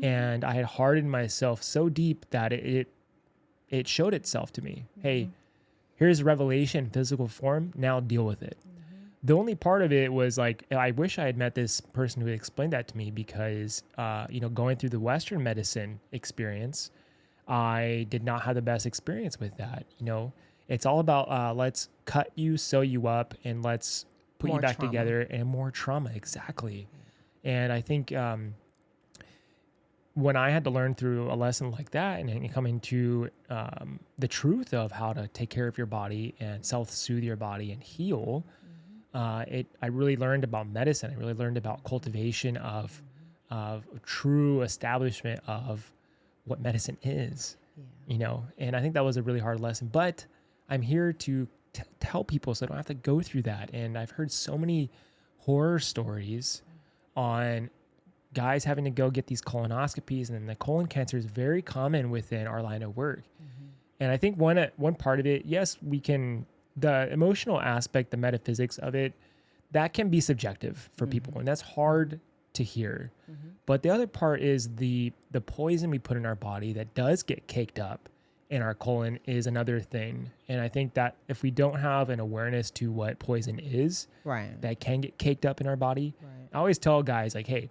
And I had hardened myself so deep that it showed itself to me. Hey, here's revelation, physical form. Now deal with it. The only part of it was like, I wish I had met this person who explained that to me because, going through the Western medicine experience, I did not have the best experience with that. It's all about let's cut you, sew you up, and let's put you More back trauma. together, and more trauma. Exactly. And I think, when I had to learn through a lesson like that and coming to the truth of how to take care of your body and self-soothe your body and heal, I really learned about medicine. I really learned about cultivation of true establishment of what medicine is, and I think that was a really hard lesson. But I'm here to tell people so I don't have to go through that. And I've heard so many horror stories on guys having to go get these colonoscopies, and then the colon cancer is very common within our line of work. And I think one part of it, yes, the emotional aspect, the metaphysics of it, that can be subjective for people, and that's hard to hear. But the other part is the poison we put in our body that does get caked up in our colon is another thing. And I think that if we don't have an awareness to what poison is, Right. that can get caked up in our body. Right. I always tell guys like, hey,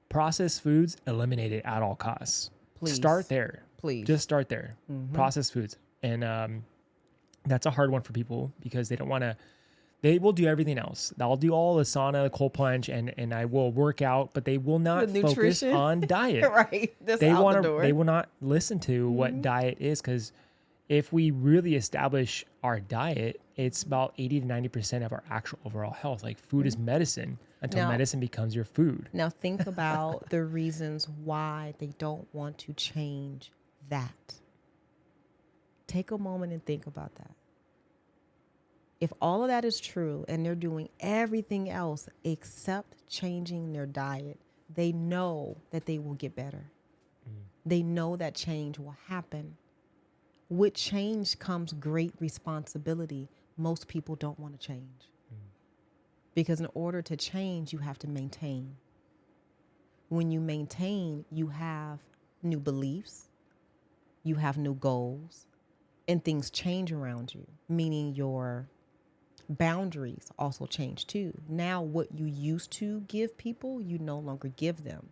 processed foods, eliminate it at all costs. Please. Start there. Please. Just start there. Processed foods. And that's a hard one for people because they don't want to, they will do everything else. I'll do all the sauna, the cold plunge, and I will work out, but they will not The focus nutrition. on diet. Right. That's They out the door. they will not listen to what diet is, because if we really establish our diet, it's about 80 to 90% of our actual overall health. Like food is medicine until Now- medicine becomes your food. Now think about the reasons why they don't want to change that. Take a moment and think about that. If all of that is true and they're doing everything else except changing their diet, they know that they will get better. They know that change will happen. With change comes great responsibility. Most people don't want to change. Because in order to change, you have to maintain. When you maintain, you have new beliefs, you have new goals, and things change around you, meaning your boundaries also change too. Now, what you used to give people, you no longer give them.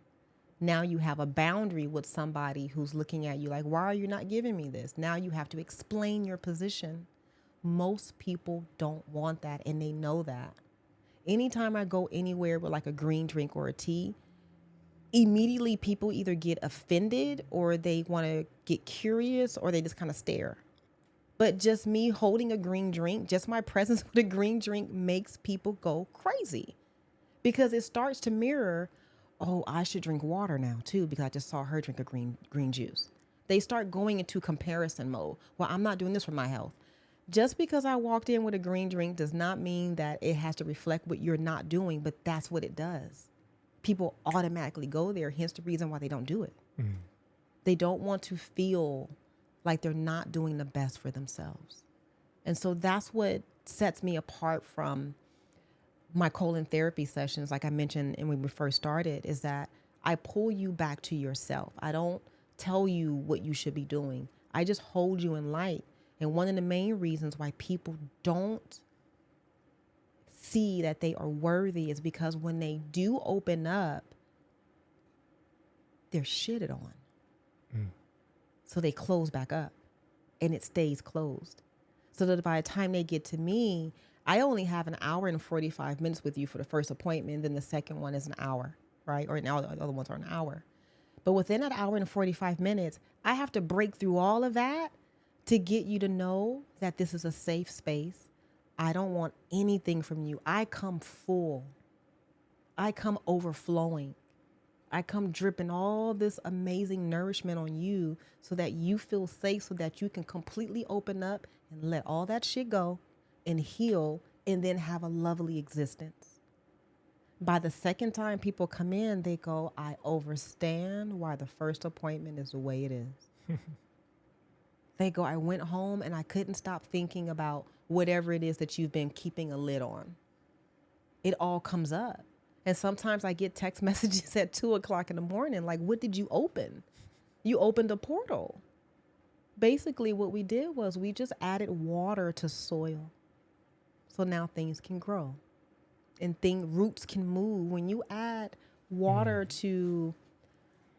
Now you have a boundary with somebody who's looking at you like, why are you not giving me this? Now you have to explain your position. Most people don't want that, and they know that. Anytime I go anywhere with like a green drink or a tea, immediately people either get offended or they want to get curious or they just kind of stare. But just me holding a green drink, just my presence with a green drink makes people go crazy because it starts to mirror, oh, I should drink water now too because I just saw her drink a green juice. They start going into comparison mode. Well, I'm not doing this for my health. Just because I walked in with a green drink does not mean that it has to reflect what you're not doing, but that's what it does. People automatically go there, hence the reason why they don't do it. They don't want to feel like they're not doing the best for themselves. And so that's what sets me apart from my colon therapy sessions, like I mentioned and when we first started, is that I pull you back to yourself. I don't tell you what you should be doing. I just hold you in light. And one of the main reasons why people don't see that they are worthy is because when they do open up, they're shitted on. So they close back up and it stays closed. So that by the time they get to me, I only have an hour and 45 minutes with you for the first appointment. Then the second one is an hour, right? Or now the other ones are an hour. But within that hour and 45 minutes, I have to break through all of that to get you to know that this is a safe space. I don't want anything from you. I come full. I come overflowing. I come dripping all this amazing nourishment on you so that you feel safe, so that you can completely open up and let all that shit go and heal and then have a lovely existence. By the second time people come in, they go, I understand why the first appointment is the way it is. They go, I went home and I couldn't stop thinking about whatever it is that you've been keeping a lid on. It all comes up. And sometimes I get text messages at 2:00 in the morning, like, what did you open? You opened a portal. Basically, what we did was we just added water to soil. So now things can grow and roots can move. When you add water to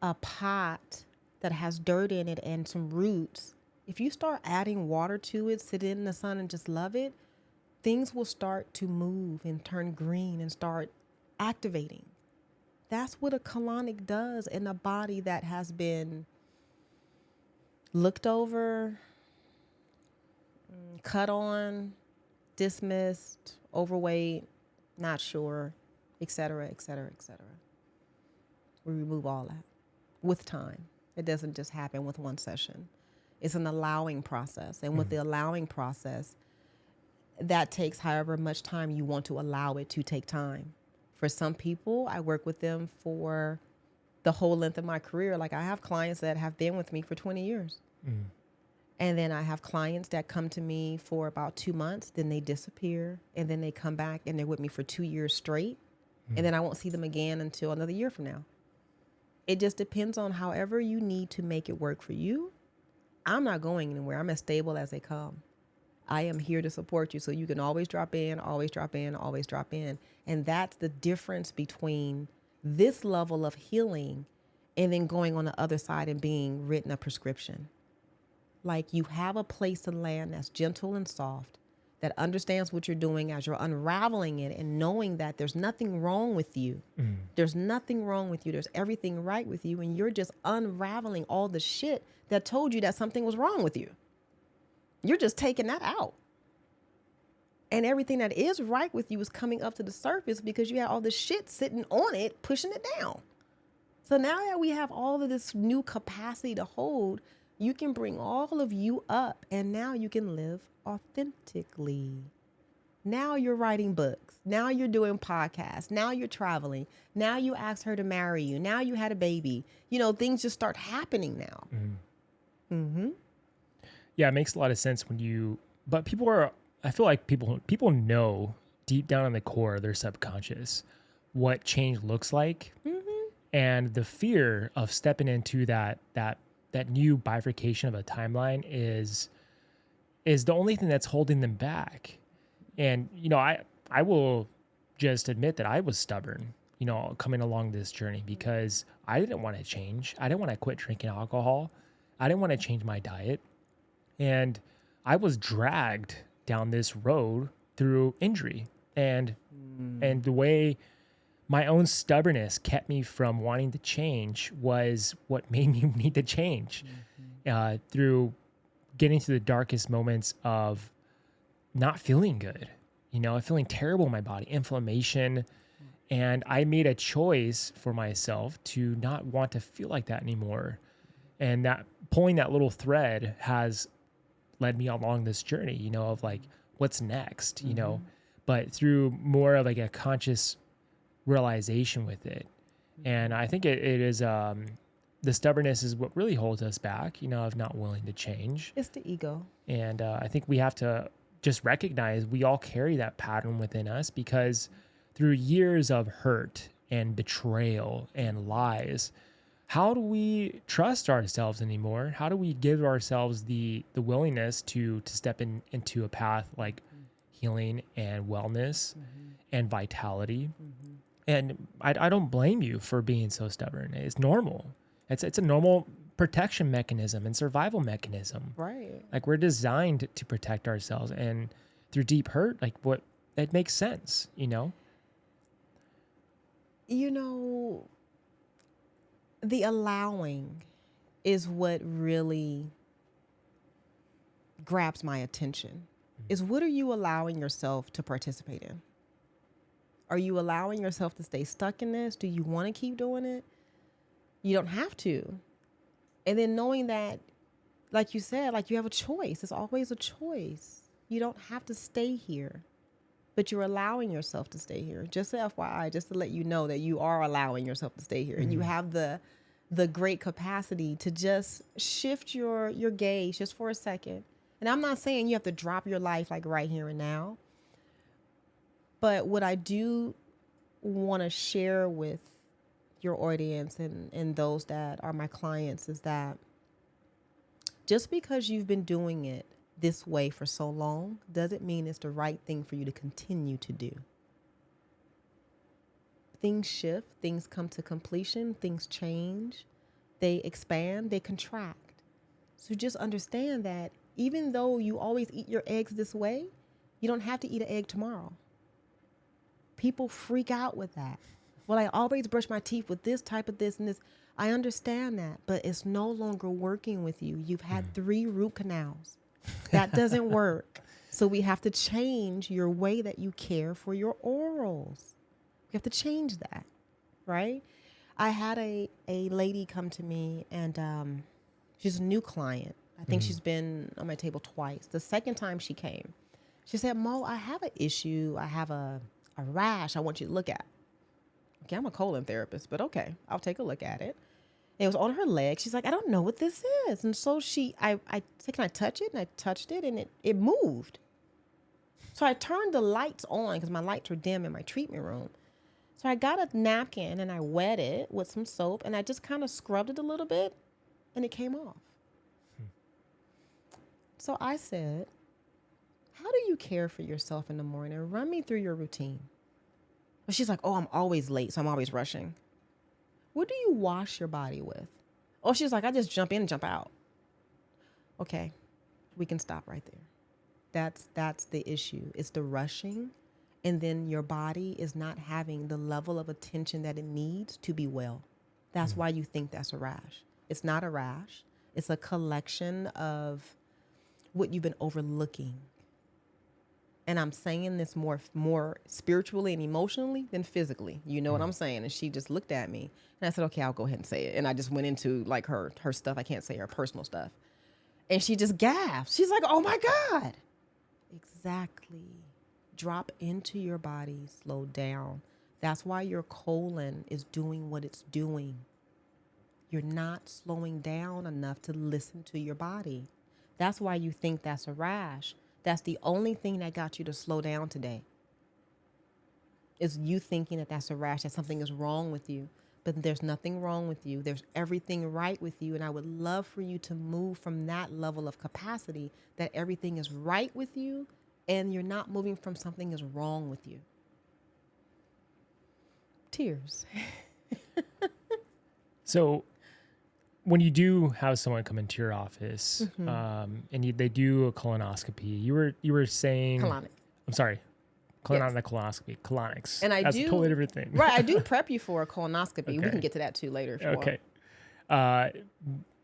a pot that has dirt in it and some roots, if you start adding water to it, sit in the sun and just love it, things will start to move and turn green and start activating. That's what a colonic does in a body that has been looked over, cut on, dismissed, overweight, not sure, etc., etc., etc. We remove all that with time. It doesn't just happen with one session. It's an allowing process. And with the allowing process, that takes however much time you want to allow it to take time. For some people, I work with them for the whole length of my career. Like I have clients that have been with me for 20 years. And then I have clients that come to me for about 2 months, then they disappear, and then they come back and they're with me for 2 years straight. And then I won't see them again until another year from now. It just depends on however you need to make it work for you. I'm not going anywhere. I'm as stable as they come. I am here to support you. So you can always drop in, always drop in, always drop in. And that's the difference between this level of healing and then going on the other side and being written a prescription. Like you have a place to land that's gentle and soft, that understands what you're doing as you're unraveling it and knowing that there's nothing wrong with you. There's nothing wrong with you. There's everything right with you. And you're just unraveling all the shit that told you that something was wrong with you. You're just taking that out. And everything that is right with you is coming up to the surface because you had all this shit sitting on it, pushing it down. So now that we have all of this new capacity to hold, you can bring all of you up and now you can live authentically. Now you're writing books. Now you're doing podcasts. Now you're traveling. Now you asked her to marry you. Now you had a baby. You know, things just start happening now. Yeah, it makes a lot of sense but I feel like people know deep down in the core of their subconscious what change looks like. And the fear of stepping into that new bifurcation of a timeline is the only thing that's holding them back. And, you know, I will just admit that I was stubborn, you know, coming along this journey because I didn't want to change. I didn't want to quit drinking alcohol. I didn't want to change my diet. And I was dragged down this road through injury. And the way my own stubbornness kept me from wanting to change was what made me need to change. Through getting to the darkest moments of not feeling good, you know, feeling terrible in my body, inflammation. And I made a choice for myself to not want to feel like that anymore. And that pulling that little thread has led me along this journey, you know, of like, what's next, you know, but through more of like a conscious realization with it. And I think it is, the stubbornness is what really holds us back, you know, of not willing to change. It's the ego. And I think we have to just recognize we all carry that pattern within us because through years of hurt and betrayal and lies, how do we trust ourselves anymore? How do we give ourselves the willingness to step into a path like healing and wellness and vitality? And I don't blame you for being so stubborn. It's normal. It's a normal protection mechanism and survival mechanism. Right. Like we're designed to protect ourselves, and through deep hurt, like what it makes sense, you know? You know, the allowing is what really grabs my attention. Is what are you allowing yourself to participate in? Are you allowing yourself to stay stuck in this? Do you want to keep doing it? You don't have to. And then knowing that, like you said, like you have a choice. It's always a choice. You don't have to stay here, but you're allowing yourself to stay here. Just a FYI, just to let you know that you are allowing yourself to stay here. And you have the great capacity to just shift your gaze just for a second. And I'm not saying you have to drop your life like right here and now. But what I do want to share with your audience and those that are my clients is that just because you've been doing it this way for so long doesn't mean it's the right thing for you to continue to do. Things shift, things come to completion, things change, they expand, they contract. So just understand that even though you always eat your eggs this way, you don't have to eat an egg tomorrow. People freak out with that. Well, I always brush my teeth with this type of this and this. I understand that, but it's no longer working with you. You've had 3 root canals. That doesn't work. So we have to change your way that you care for your orals. We have to change that, right? I had a lady come to me, and she's a new client. I think she's been on my table twice. The second time she came, she said, Mo, I have an issue. I have a rash I want you to look at. Okay, I'm a colon therapist, but okay, I'll take a look at it. It was on her leg. She's like, I don't know what this is. And so I said, can I touch it? And I touched it, and it moved. So I turned the lights on because my lights were dim in my treatment room. So I got a napkin, and I wet it with some soap, and I just kind of scrubbed it a little bit, and it came off. So I said, how do you care for yourself in the morning? Run me through your routine. But she's like, oh, I'm always late, so I'm always rushing. What do you wash your body with? Oh, she's like, I just jump in and jump out. Okay, we can stop right there. That's the issue. It's the rushing, and then your body is not having the level of attention that it needs to be well. That's why you think that's a rash. It's not a rash. It's a collection of what you've been overlooking. And I'm saying this more spiritually and emotionally than physically. You know what I'm saying? And she just looked at me, and I said, okay, I'll go ahead and say it. And I just went into like her stuff. I can't say her personal stuff. And she just gasped. She's like, oh my God. Exactly. Drop into your body, slow down. That's why your colon is doing what it's doing. You're not slowing down enough to listen to your body. That's why you think that's a rash. That's the only thing that got you to slow down today. Is you thinking that that's a rash, that something is wrong with you. But there's nothing wrong with you. There's everything right with you. And I would love for you to move from that level of capacity that everything is right with you and you're not moving from something is wrong with you. Tears. So when you do have someone come into your office and they do a colonoscopy, you were saying Colonic. I'm sorry, colonoscopy, colonics. And that's a totally different thing. Right, I do prep you for a colonoscopy. Okay. We can get to that too later if you want. Okay.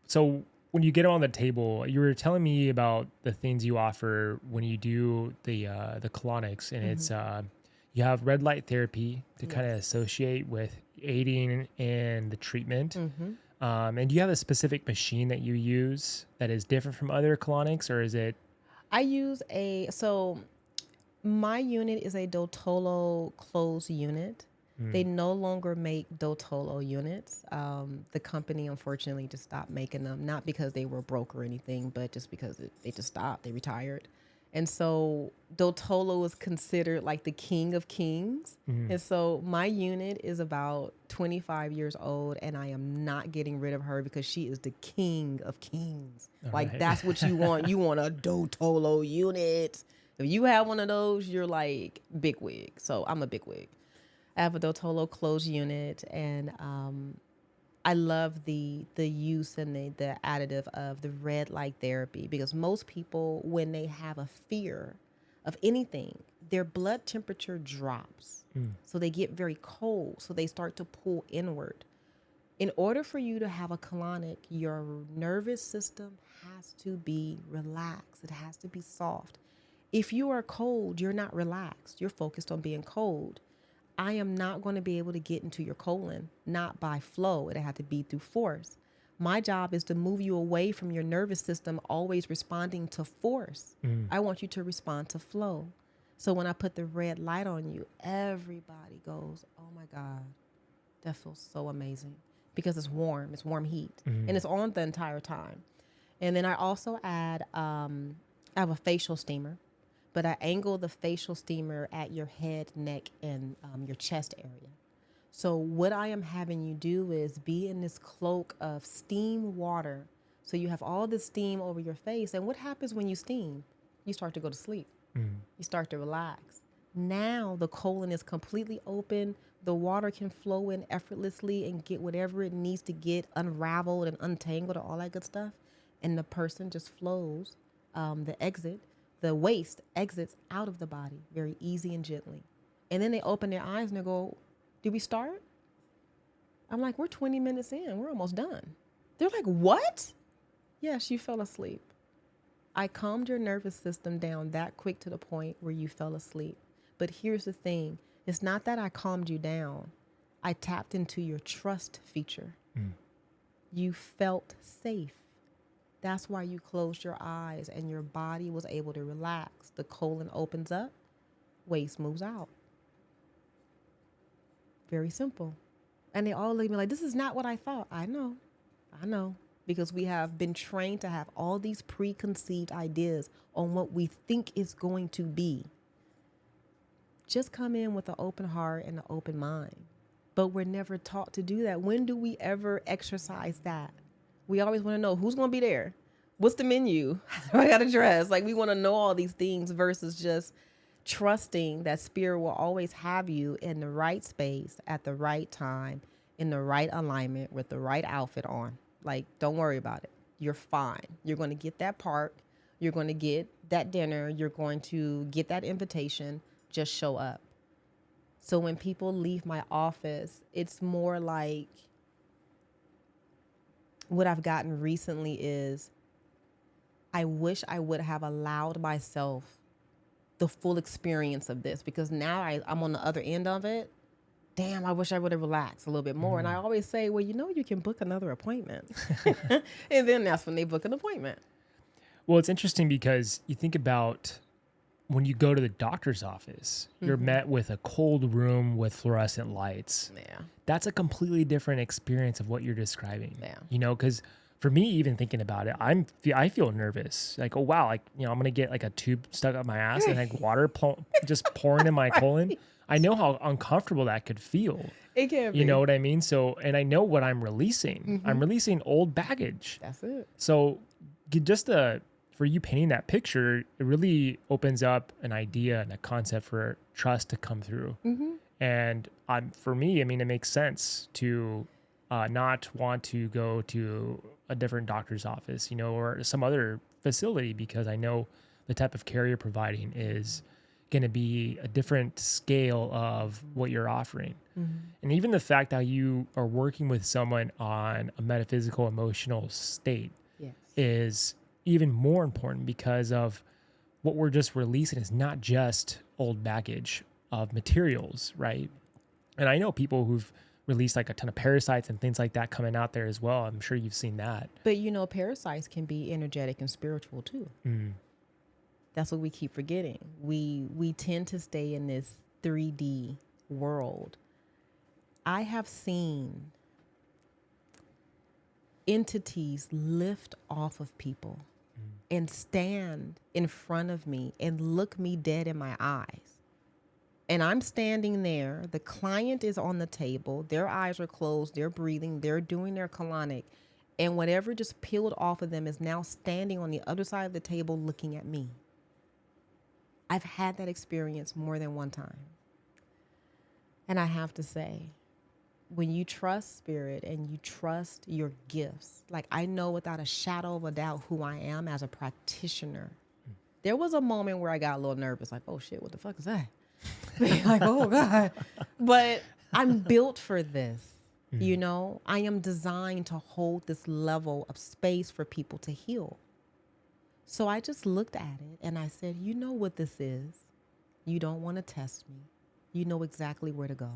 So when you get on the table, you were telling me about the things you offer when you do the colonics, and it's you have red light therapy to kind of associate with aiding in the treatment. And do you have a specific machine that you use that is different from other colonics, or is it? I use my unit is a Dotolo closed unit. They no longer make Dotolo units. The company, unfortunately, just stopped making them, not because they were broke or anything, but just because they just stopped. They retired. And so Dotolo is considered like the king of kings. And so my unit is about 25 years old, and I am not getting rid of her because she is the king of kings. That's what you want. You want a Dotolo unit. If you have one of those, you're like bigwig. So I'm a bigwig. I have a Dotolo closed unit, and I love the use and the additive of the red light therapy, because most people, when they have a fear of anything, their blood temperature drops. So they get very cold. So they start to pull inward. In order for you to have a colonic, your nervous system has to be relaxed. It has to be soft. If you are cold, you're not relaxed. You're focused on being cold. I am not going to be able to get into your colon, not by flow. It'll have to be through force. My job is to move you away from your nervous system always responding to force. I want you to respond to flow. So when I put the red light on you, everybody goes, oh my God, that feels so amazing, because it's warm heat, and it's on the entire time. And then I also add, I have a facial steamer, but I angle the facial steamer at your head, neck, and your chest area. So what I am having you do is be in this cloak of steam water. So you have all this steam over your face. And what happens when you steam? You start to go to sleep. You start to relax. Now the colon is completely open. The water can flow in effortlessly and get whatever it needs to get unraveled and untangled and all that good stuff. And the person just flows. The waste exits out of the body very easy and gently. And then they open their eyes and they go, did we start? I'm like, we're 20 minutes in. We're almost done. They're like, what? Yes, you fell asleep. I calmed your nervous system down that quick to the point where you fell asleep. But here's the thing. It's not that I calmed you down. I tapped into your trust feature. You felt safe. That's why you closed your eyes and your body was able to relax. The colon opens up, waste moves out. Very simple. And they all look at me like, this is not what I thought. I know. Because we have been trained to have all these preconceived ideas on what we think is going to be. Just come in with an open heart and an open mind. But we're never taught to do that. When do we ever exercise that? We always want to know who's going to be there. What's the menu? How do I got to dress? Like, we want to know all these things versus just trusting that spirit will always have you in the right space at the right time, in the right alignment with the right outfit on. Like, don't worry about it. You're fine. You're going to get that park. You're going to get that dinner. You're going to get that invitation. Just show up. So when people leave my office, it's more like what I've gotten recently is I wish I would have allowed myself the full experience of this, because now I'm on the other end of it. Damn, I wish I would have relaxed a little bit more. And I always say, well, you can book another appointment. And then that's when they book an appointment. Well, it's interesting because you think about when you go to the doctor's office, you're met with a cold room with fluorescent lights. Yeah. That's a completely different experience of what you're describing. Yeah. Because for me, even thinking about it, I feel nervous. Like, oh wow, like I'm gonna get like a tube stuck up my ass and like water just pouring in my colon. I know how uncomfortable that could feel. It can be. You know what I mean? So, and I know what I'm releasing. I'm releasing old baggage. That's it. So, for you painting that picture, it really opens up an idea and a concept for trust to come through. And for me, I mean, it makes sense to not want to go to a different doctor's office, or some other facility, because I know the type of care you're providing is going to be a different scale of what you're offering. And even the fact that you are working with someone on a metaphysical, emotional state is even more important, because of what we're just releasing is not just old baggage of materials, right? And I know people who've released like a ton of parasites and things like that coming out there as well. I'm sure you've seen that. But parasites can be energetic and spiritual too. That's what we keep forgetting. We tend to stay in this 3D world. I have seen entities lift off of people and stand in front of me and look me dead in my eyes. And I'm standing there. The client is on the table. Their eyes are closed. They're breathing. They're doing their colonic. And whatever just peeled off of them is now standing on the other side of the table looking at me. I've had that experience more than one time. And I have to say, when you trust spirit and you trust your gifts, like I know without a shadow of a doubt who I am as a practitioner. There was a moment where I got a little nervous, like, oh shit, what the fuck is that? Like, oh God. But I'm built for this. You know, I am designed to hold this level of space for people to heal. So I just looked at it and I said, you know what this is? You don't want to test me. You know exactly where to go.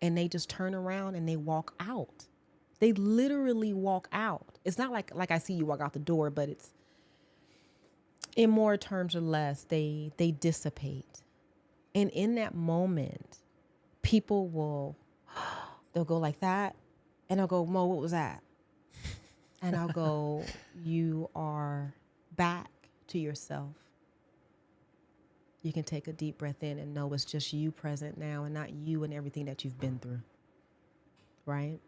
And they just turn around and they walk out. They literally walk out. It's not like I see you walk out the door, but it's in more terms or less, they dissipate. And in that moment, people they'll go like that. And I'll go, Mo, what was that? And I'll go, you are back to yourself. You can take a deep breath in and know it's just you present now and not you and everything that you've been through. Right?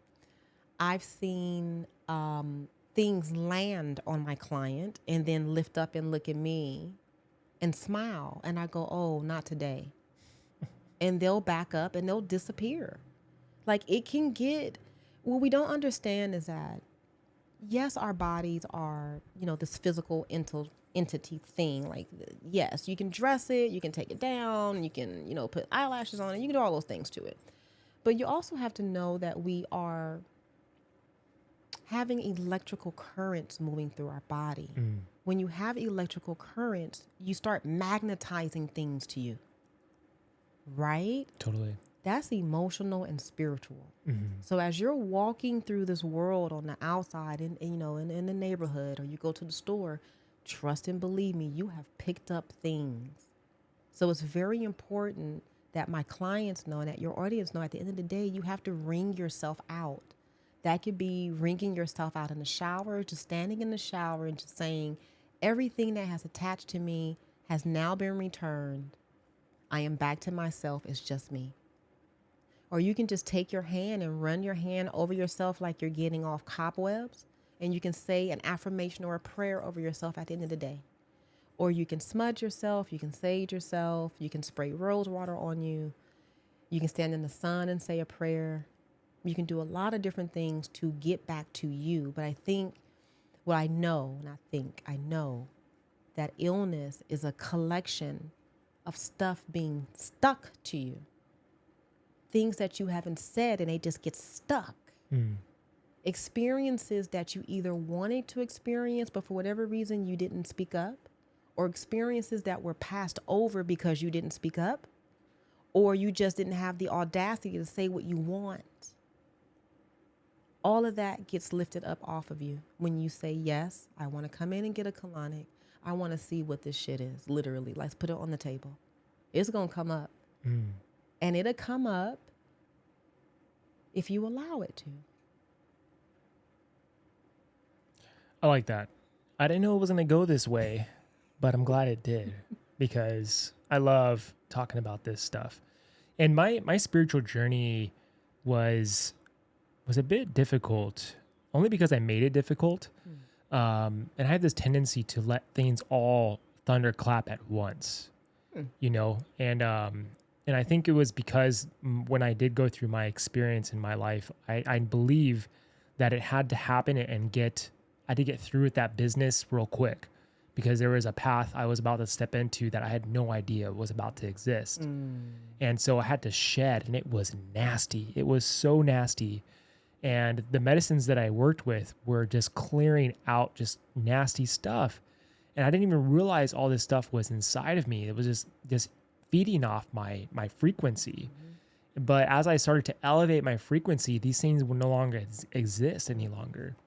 I've seen things land on my client and then lift up and look at me and smile. And I go, oh, not today. And they'll back up and they'll disappear. Like it can get, what we don't understand is that, yes, our bodies are, this physical entity thing. Like, yes, you can dress it, you can take it down, you can, put eyelashes on it, you can do all those things to it. But you also have to know that we are having electrical currents moving through our body. When you have electrical currents, you start magnetizing things to you. Right? Totally. That's emotional and spiritual. So as you're walking through this world on the outside in the neighborhood, or you go to the store, trust and believe me, you have picked up things. So it's very important that my clients know and that your audience know at the end of the day, you have to wring yourself out. That could be wringing yourself out in the shower, just standing in the shower and just saying, everything that has attached to me has now been returned. I am back to myself. It's just me. Or you can just take your hand and run your hand over yourself like you're getting off cobwebs. And you can say an affirmation or a prayer over yourself at the end of the day. Or you can smudge yourself. You can sage yourself. You can spray rose water on you. You can stand in the sun and say a prayer. You can do a lot of different things to get back to you. But I think I know that illness is a collection of stuff being stuck to you. Things that you haven't said and they just get stuck. Experiences that you either wanted to experience, but for whatever reason you didn't speak up, or experiences that were passed over because you didn't speak up, or you just didn't have the audacity to say what you want. All of that gets lifted up off of you when you say, yes, I want to come in and get a colonic. I want to see what this shit is. Literally, let's put it on the table. It's going to come up. And it'll come up if you allow it to. I like that. I didn't know it was going to go this way, but I'm glad it did because I love talking about this stuff. And my spiritual journey was a bit difficult, only because I made it difficult. And I have this tendency to let things all thunderclap at once, and I think it was because when I did go through my experience in my life, I believe that it had to happen and I had to get through with that business real quick because there was a path I was about to step into that I had no idea was about to exist. And so I had to shed, and it was nasty. It was so nasty. And the medicines that I worked with were just clearing out just nasty stuff. And I didn't even realize all this stuff was inside of me. It was just feeding off my frequency. But as I started to elevate my frequency, these things would no longer exist any longer.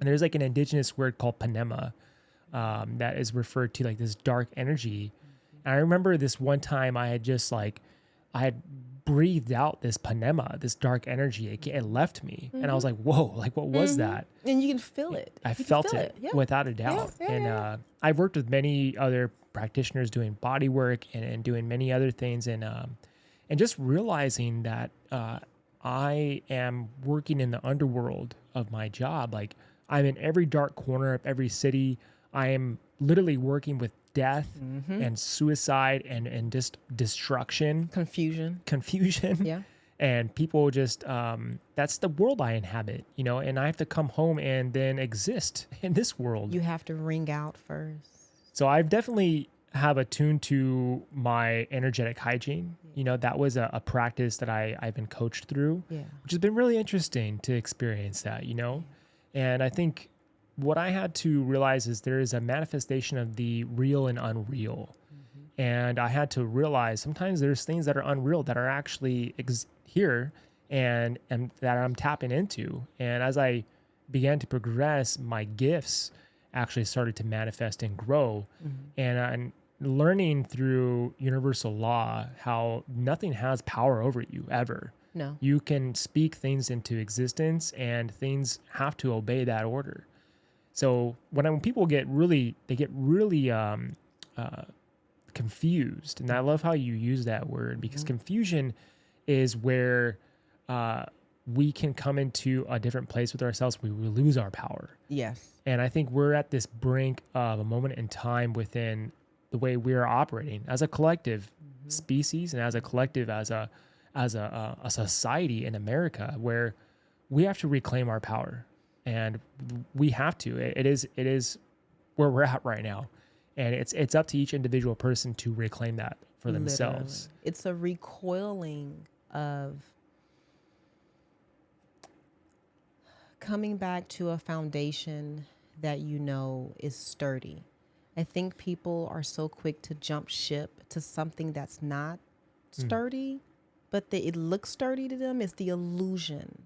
And there's like an indigenous word called panema that is referred to like this dark energy. And I remember this one time I had breathed out this panema, this dark energy. It left me. And I was like, whoa, like what was that? And you can feel it. I felt it without a doubt. I've worked with many other practitioners doing body work and doing many other things. And just realizing that I am working in the underworld of my job. Like I'm in every dark corner of every city. I am literally working with death and suicide and just destruction. Confusion. Yeah. And people just, that's the world I inhabit, you know, and I have to come home and then exist in this world. You have to ring out first. So I've definitely have attuned to my energetic hygiene. You know, that was a practice that I've been coached through, which has been really interesting to experience that, you know. And I think what I had to realize is there is a manifestation of the real and unreal. And I had to realize sometimes there's things that are unreal that are actually here and that I'm tapping into. And as I began to progress, my gifts actually started to manifest and grow. And I'm learning through universal law how nothing has power over you ever. No. You can speak things into existence and things have to obey that order. So when people get really confused, and I love how you use that word, because confusion is where we can come into a different place with ourselves. We lose our power. Yes. And I think we're at this brink of a moment in time within the way we are operating as a collective species and as a collective, as a society in America, where we have to reclaim our power, and we have to. It is where we're at right now. And it's up to each individual person to reclaim that for themselves. Literally. It's a recoiling of coming back to a foundation that you know is sturdy. I think people are so quick to jump ship to something that's not sturdy, but it looks sturdy to them. It's the illusion.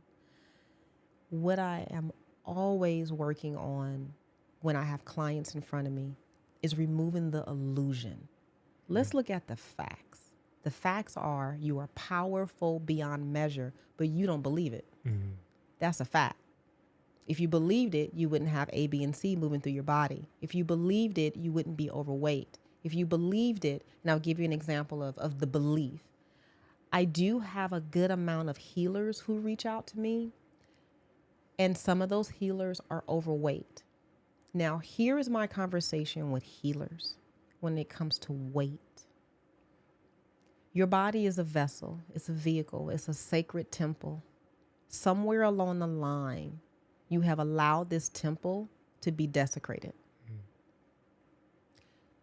What I am always working on when I have clients in front of me is removing the illusion. Let's look at the facts. The facts are you are powerful beyond measure, but you don't believe it. That's a fact. If you believed it, you wouldn't have A, B, and C moving through your body. If you believed it, you wouldn't be overweight. If you believed it, and I'll give you an example of the belief. I do have a good amount of healers who reach out to me, and some of those healers are overweight. Now, here is my conversation with healers when it comes to weight. Your body is a vessel. It's a vehicle. It's a sacred temple. Somewhere along the line, you have allowed this temple to be desecrated.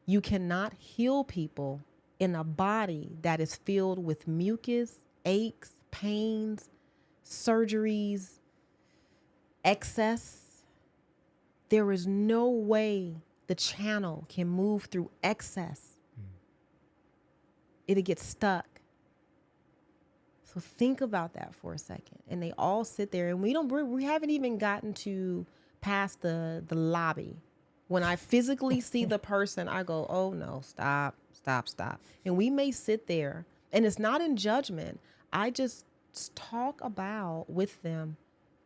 You cannot heal people in a body that is filled with mucus, aches, pains, surgeries, excess. There is no way the channel can move through excess. It'll get stuck. So think about that for a second. And they all sit there, and we haven't even gotten to past the lobby. When I physically see the person, I go, oh no, stop. And we may sit there, and it's not in judgment. I just talk about with them,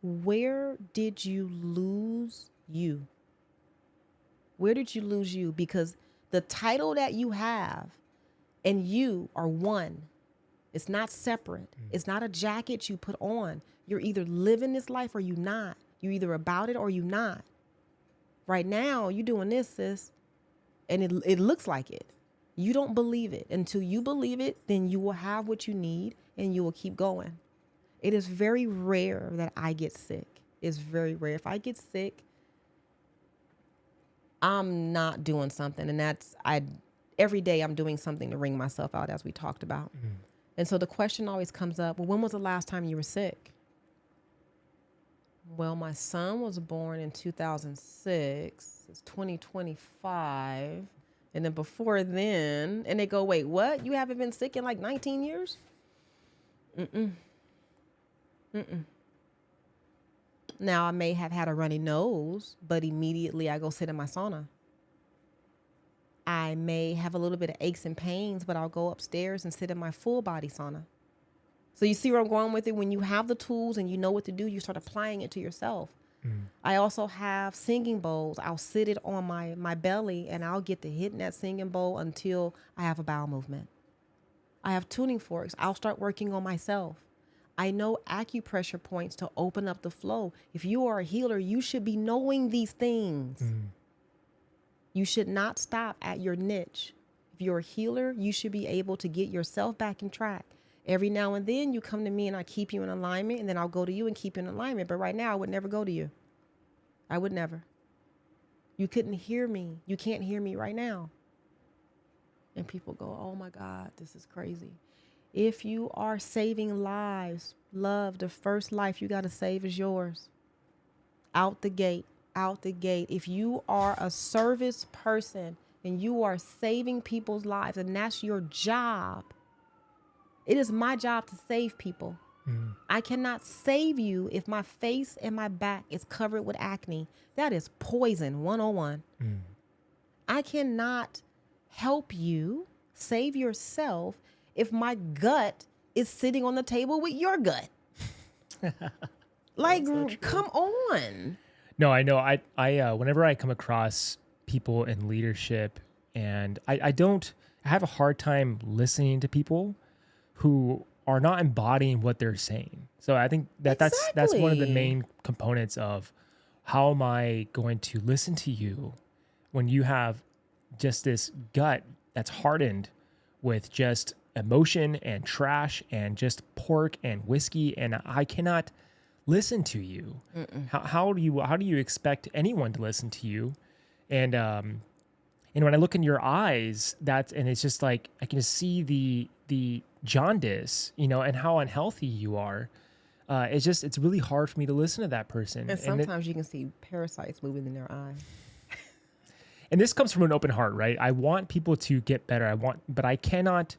where did you lose you? Where did you lose you? Because the title that you have and you are one. It's not separate. It's not a jacket you put on. You're either living this life or you're not. You're either about it or you're not. Right now, you're doing this, sis, and it looks like it. You don't believe it. Until you believe it, then you will have what you need and you will keep going. It is very rare that I get sick. It's very rare. If I get sick, I'm not doing something. And every day I'm doing something to wring myself out, as we talked about. And so the question always comes up, well, when was the last time you were sick? Well, my son was born in 2006. It's 2025. And then before then, and they go, wait, what? You haven't been sick in like 19 years? Now, I may have had a runny nose, but immediately I go sit in my sauna. I may have a little bit of aches and pains, but I'll go upstairs and sit in my full body sauna. So you see where I'm going with it? When you have the tools and you know what to do, you start applying it to yourself. I also have singing bowls. I'll sit it on my belly and I'll get to hitting that singing bowl until I have a bowel movement. I have tuning forks. I'll start working on myself. I know acupressure points to open up the flow. If you are a healer, you should be knowing these things. You should not stop at your niche. If you're a healer, you should be able to get yourself back in track Every now and then you come to me and I keep you in alignment, and then I'll go to you and keep you in alignment. But right now I would never go to you. I would never. You couldn't hear me. You can't hear me right now. And people go, oh my God, this is crazy. If you are saving lives, love, the first life you got to save is yours. Out the gate, out the gate. If you are a service person and you are saving people's lives, and that's your job, it is my job to save people. I cannot save you if my face and my back is covered with acne. That is poison 101. I cannot help you save yourself if my gut is sitting on the table with your gut. Like, so come on. No, I know. I whenever I come across people in leadership, and I have a hard time listening to people who are not embodying what they're saying. So I think that's one of the main components of how am I going to listen to you when you have just this gut that's hardened with just emotion and trash and just pork and whiskey, and I cannot listen to you. How do you expect anyone to listen to you? And when I look in your eyes, it's just like I can just see the jaundice, and how unhealthy you are. It's really hard for me to listen to that person. And sometimes you can see parasites moving in their eye. And this comes from an open heart, right? I want people to get better. But I cannot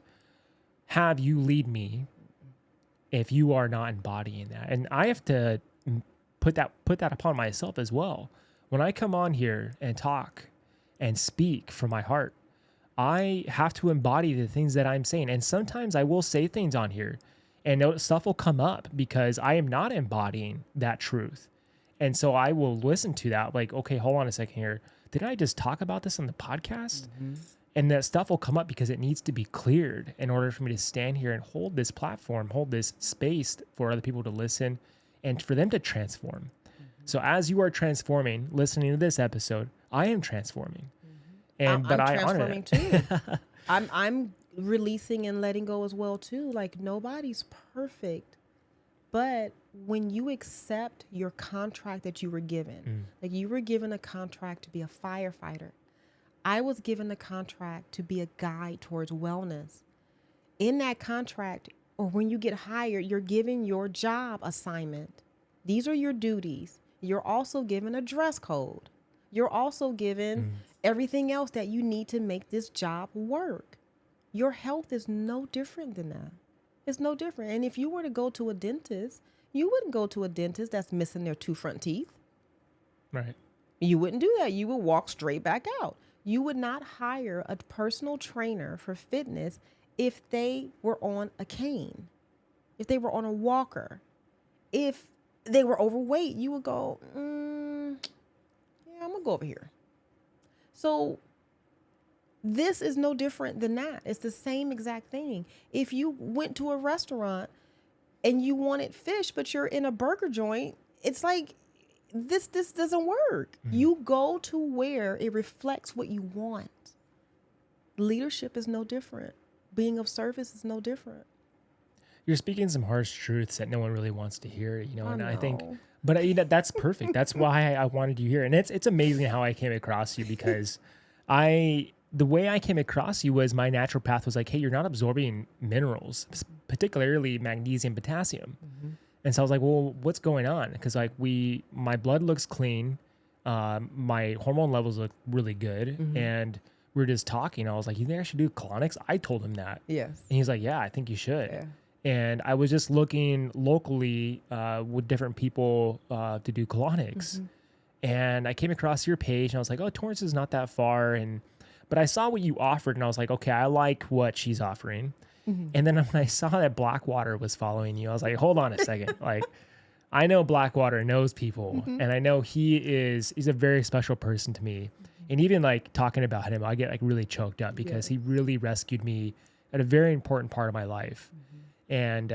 have you lead me if you are not embodying that. And I have to put that upon myself as well. When I come on here and talk and speak from my heart, I have to embody the things that I'm saying. And sometimes I will say things on here and stuff will come up because I am not embodying that truth. And so I will listen to that. Like, okay, hold on a second here. Did I just talk about this on the podcast? And that stuff will come up because it needs to be cleared in order for me to stand here and hold this platform, hold this space for other people to listen and for them to transform. So as you are transforming, listening to this episode, I am transforming. I'm transforming too. I'm releasing and letting go as well too. Like, nobody's perfect, but when you accept your contract that you were given, like you were given a contract to be a firefighter. I was given a contract to be a guide towards wellness. In that contract, or when you get hired, you're given your job assignment. These are your duties. You're also given a dress code. You're also given everything else that you need to make this job work. Your health is no different than that. It's no different. And if you were to go to a dentist, you wouldn't go to a dentist that's missing their 2 front teeth. Right. You wouldn't do that. You would walk straight back out. You would not hire a personal trainer for fitness if they were on a cane, if they were on a walker, if they were overweight. You would go, yeah, I'm going to go over here. So this is no different than that. It's the same exact thing. If you went to a restaurant and you wanted fish, but you're in a burger joint, it's like, this doesn't work. You go to where it reflects what you want. Leadership is no different. Being of service is no different. You're speaking some harsh truths that no one really wants to hear, and I think, know. but that's perfect. That's why I wanted you here. And it's amazing how I came across you, because the way I came across you was my natural path was like, hey, you're not absorbing minerals, particularly magnesium, potassium. And so I was like, well, what's going on? Because like my blood looks clean. My hormone levels look really good. And we were just talking. I was like, you think I should do colonics? I told him that. Yes. And he's like, yeah, I think you should. Yeah. And I was just looking locally with different people to do colonics. And I came across your page and I was like, oh, Torrance is not that far. But I saw what you offered and I was like, okay, I like what she's offering. And then when I saw that Blackwater was following you, I was like, hold on a second. Like, I know Blackwater knows people and I know he's a very special person to me. And even like talking about him, I get like really choked up because he really rescued me at a very important part of my life. And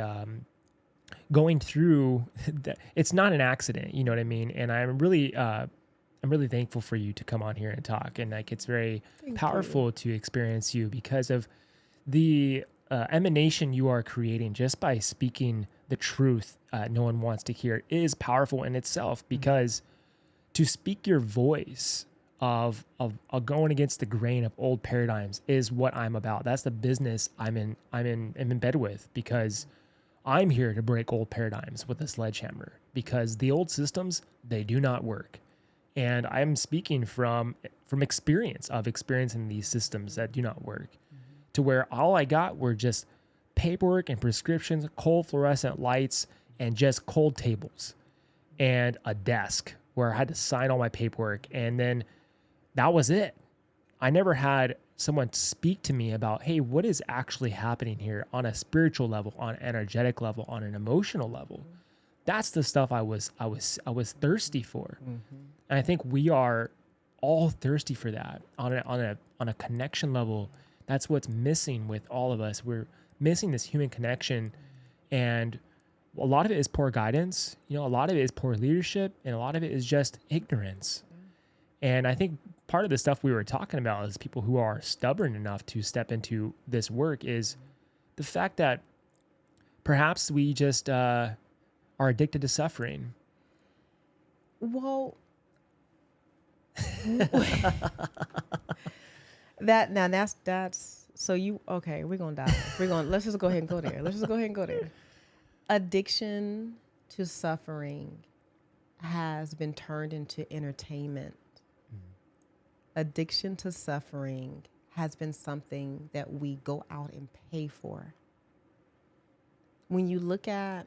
going through that, it's not an accident, you know what I mean? And I'm really thankful for you to come on here and talk. And like, it's very powerful to experience you because of the emanation you are creating just by speaking the truth no one wants to hear is powerful in itself, because to speak your voice of going against the grain of old paradigms is what I'm about. That's the business I'm in bed with, because I'm here to break old paradigms with a sledgehammer, because the old systems, they do not work. And I'm speaking from experience of experiencing these systems that do not work, to where all I got were just paperwork and prescriptions, cold fluorescent lights, and just cold tables and a desk where I had to sign all my paperwork. And then that was it. I never had someone speak to me about, hey, what is actually happening here on a spiritual level, on an energetic level, on an emotional level. That's the stuff I was thirsty for. And I think we are all thirsty for that on a connection level. That's what's missing with all of us. We're missing this human connection, and a lot of it is poor guidance. A lot of it is poor leadership, and a lot of it is just ignorance. And I think part of the stuff we were talking about is people who are stubborn enough to step into this work is the fact that perhaps we just are addicted to suffering. Well, that's so you okay, we're gonna dive. Let's just go ahead and go there. Addiction to suffering has been turned into entertainment. Addiction to suffering has been something that we go out and pay for. When you look at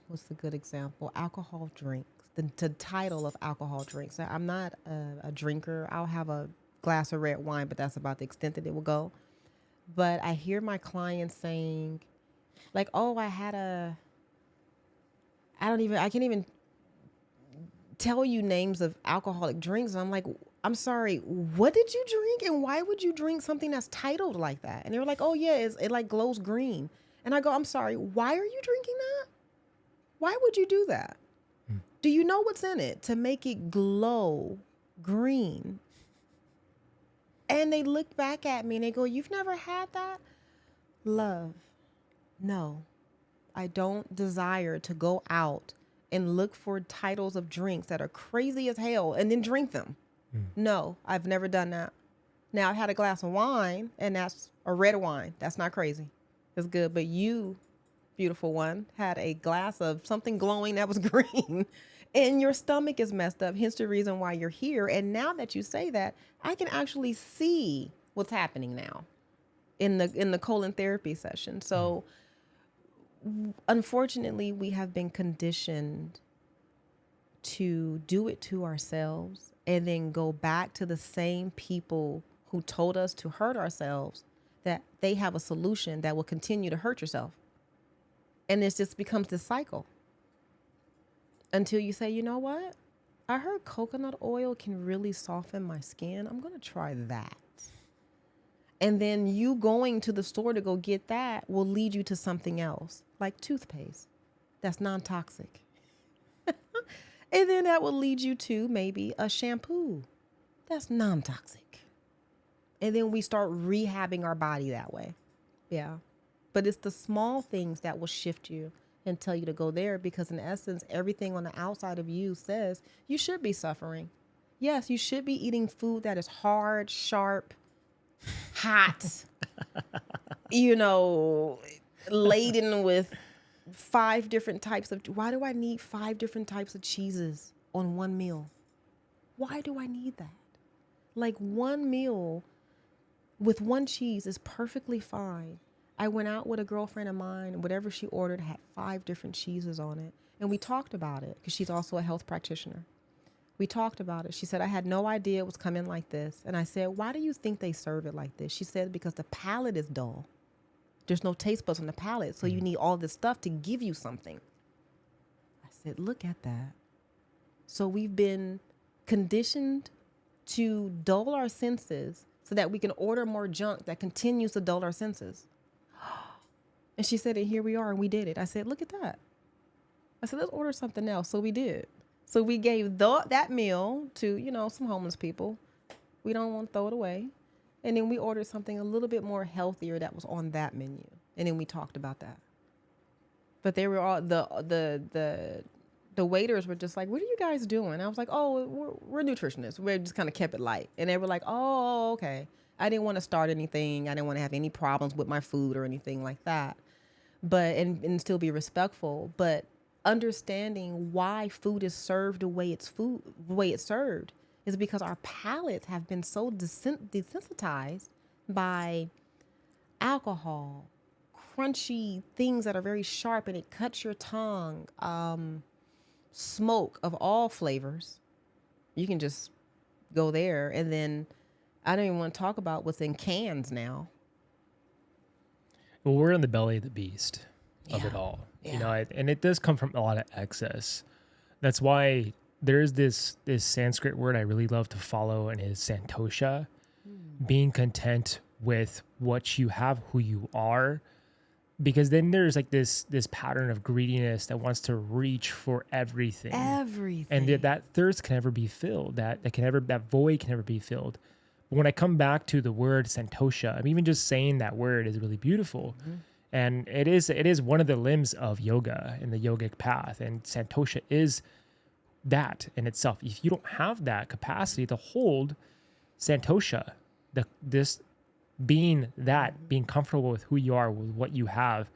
what's a good example? Alcohol drinks. The title of alcohol drinks. I'm not a drinker. I'll have a glass of red wine, but that's about the extent that it will go. But I hear my clients saying, like, oh, I can't even tell you names of alcoholic drinks. And I'm like, I'm sorry, what did you drink? And why would you drink something that's titled like that? And they were like, oh yeah, it like glows green. And I go, I'm sorry, why are you drinking that? Why would you do that? Do you know what's in it to make it glow green? And they look back at me and they go, you've never had that? Love, no. I don't desire to go out and look for titles of drinks that are crazy as hell and then drink them. No, I've never done that. Now, I had a glass of wine, and that's a red wine. That's not crazy. It's good. But you, beautiful one, had a glass of something glowing that was green, and your stomach is messed up. Hence the reason why you're here. And now that you say that, I can actually see what's happening now in the colon therapy session. So unfortunately, we have been conditioned to do it to ourselves and then go back to the same people who told us to hurt ourselves, that they have a solution that will continue to hurt yourself. And it just becomes this cycle until you say, you know what? I heard coconut oil can really soften my skin. I'm going to try that. And then you going to the store to go get that will lead you to something else, like toothpaste that's non-toxic. And then that will lead you to maybe a shampoo that's non-toxic. And then we start rehabbing our body that way. Yeah. But it's the small things that will shift you and tell you to go there, because in essence, everything on the outside of you says you should be suffering. Yes, you should be eating food that is hard, sharp, hot, laden with 5 different types of, why do I need 5 different types of cheeses on one meal? Why do I need that? Like, one meal with one cheese is perfectly fine. I went out with a girlfriend of mine, and whatever she ordered had 5 different cheeses on it. And we talked about it because she's also a health practitioner. We talked about it. She said, I had no idea it was coming like this. And I said, why do you think they serve it like this? She said, because the palate is dull. There's no taste buds on the palate. So you need all this stuff to give you something. I said, look at that. So we've been conditioned to dull our senses so that we can order more junk that continues to dull our senses. And she said, and here we are, and we did it. I said, look at that. I said, let's order something else. So we did. So we gave that meal to, some homeless people. We don't want to throw it away. And then we ordered something a little bit more healthier that was on that menu. And then we talked about that. But they were all the waiters were just like, "What are you guys doing?" I was like, "Oh, we're nutritionists. We just kind of kept it light." And they were like, "Oh, okay." I didn't want to start anything. I didn't want to have any problems with my food or anything like that. But and still be respectful. But understanding why food is served the way it's served is because our palates have been so desensitized by alcohol, crunchy things that are very sharp, and it cuts your tongue. Smoke of all flavors. You can just go there. And then I don't even want to talk about what's in cans now. Well, we're in the belly of the beast of it all, you know, and it does come from a lot of excess. That's why there's this Sanskrit word I really love to follow, and is santosha, being content with what you have, who you are. Because then there's like this pattern of greediness that wants to reach for everything. And that thirst can never be filled. That void can never be filled. But when I come back to the word santosha, I'm even just saying that word is really beautiful. And it is one of the limbs of yoga and the yogic path. And santosha is that in itself. If you don't have that capacity to hold santosha, this being comfortable with who you are, with what you have,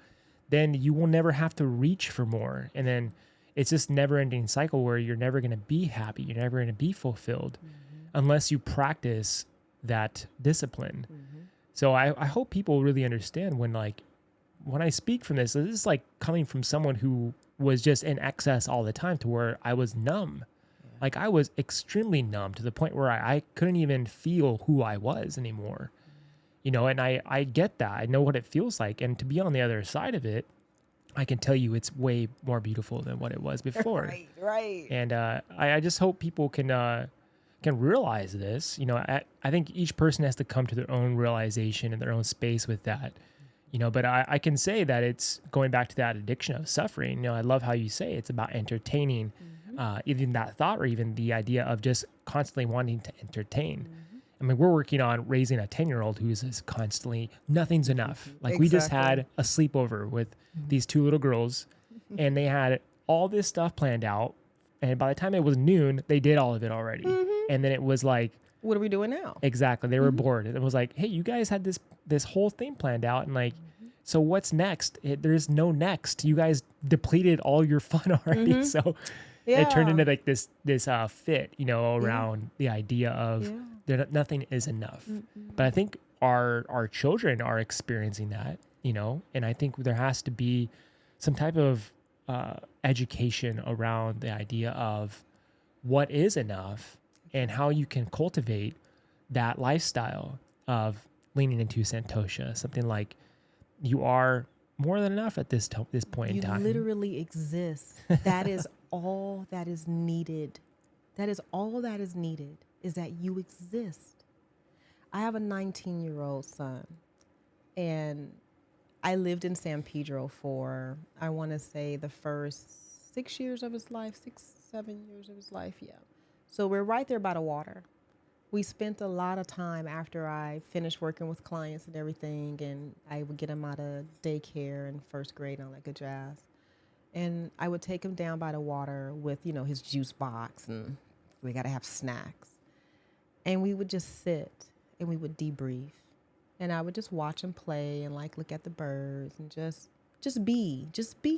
then you will never have to reach for more. And then it's this never ending cycle where you're never going to be happy. You're never going to be fulfilled unless you practice that discipline. So I hope people really understand when I speak from this is like coming from someone who was just in excess all the time, to where I was numb. Like I was extremely numb to the point where I couldn't even feel who I was anymore. You know, and I get that. I know what it feels like. And to be on the other side of it, I can tell you it's way more beautiful than what it was before. Right. And I just hope people can realize this. You know, I think each person has to come to their own realization and their own space with that. You know, but I can say that it's going back to that addiction of suffering. You know, I love how you say it's about entertaining, even that thought, or even the idea of just constantly wanting to entertain. I mean, we're working on raising a 10-year-old who's constantly, nothing's enough. Like we just had a sleepover with these two little girls, and they had all this stuff planned out. And by the time it was noon, they did all of it already. And then it was like, what are we doing now? Exactly. They were bored. And it was like, hey, you guys had this whole thing planned out. And like, so what's next? There's no next. You guys depleted all your fun already. So it turned into like this fit, you know, around the idea of nothing is enough. But I think our children are experiencing that, you know, and I think there has to be some type of education around the idea of what is enough and how you can cultivate that lifestyle of leaning into santosha, something like you are more than enough at this point in time. You literally exist. That is all that is needed. That is all that is needed, is that you exist. I have a 19-year-old son, and I lived in San Pedro for, I want to say, the first 6 years of his life, 7 years of his life, yeah. So we're right there by the water. We spent a lot of time after I finished working with clients and everything, and I would get him out of daycare in first grade and all that good jazz. And I would take him down by the water with, you know, his juice box, and we got to have snacks. And we would just sit and we would debrief. And I would just watch him play and like look at the birds and just be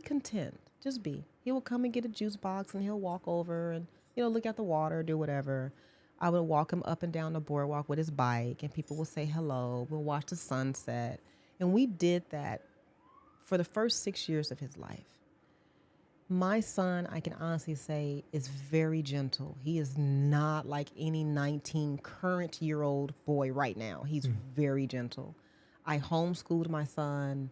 content. Just be. He will come and get a juice box and he'll walk over and, you know, look at the water, do whatever. I would walk him up and down the boardwalk with his bike, and people will say hello. We'll watch the sunset. And we did that for the first 6 years of his life. My son, I can honestly say, is very gentle. He is not like any 19 current-year-old boy right now. He's very gentle. I homeschooled my son.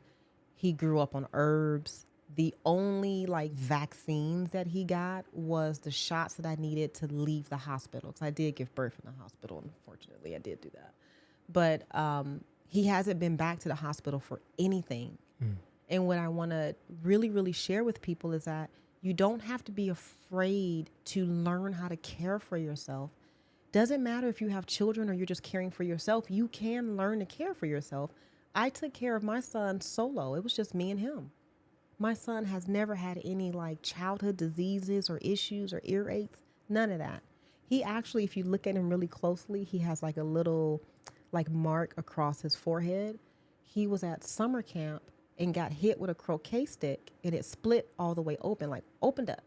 He grew up on herbs. The only like vaccines that he got was the shots that I needed to leave the hospital. Because I did give birth in the hospital, unfortunately. I did do that. But he hasn't been back to the hospital for anything. And what I want to really, really share with people is that you don't have to be afraid to learn how to care for yourself. Doesn't matter if you have children or you're just caring for yourself. You can learn to care for yourself. I took care of my son solo. It was just me and him. My son has never had any like childhood diseases or issues or earaches. None of that. He actually, if you look at him really closely, he has like a little like mark across his forehead. He was at summer camp and got hit with a croquet stick and it split all the way open, like opened up.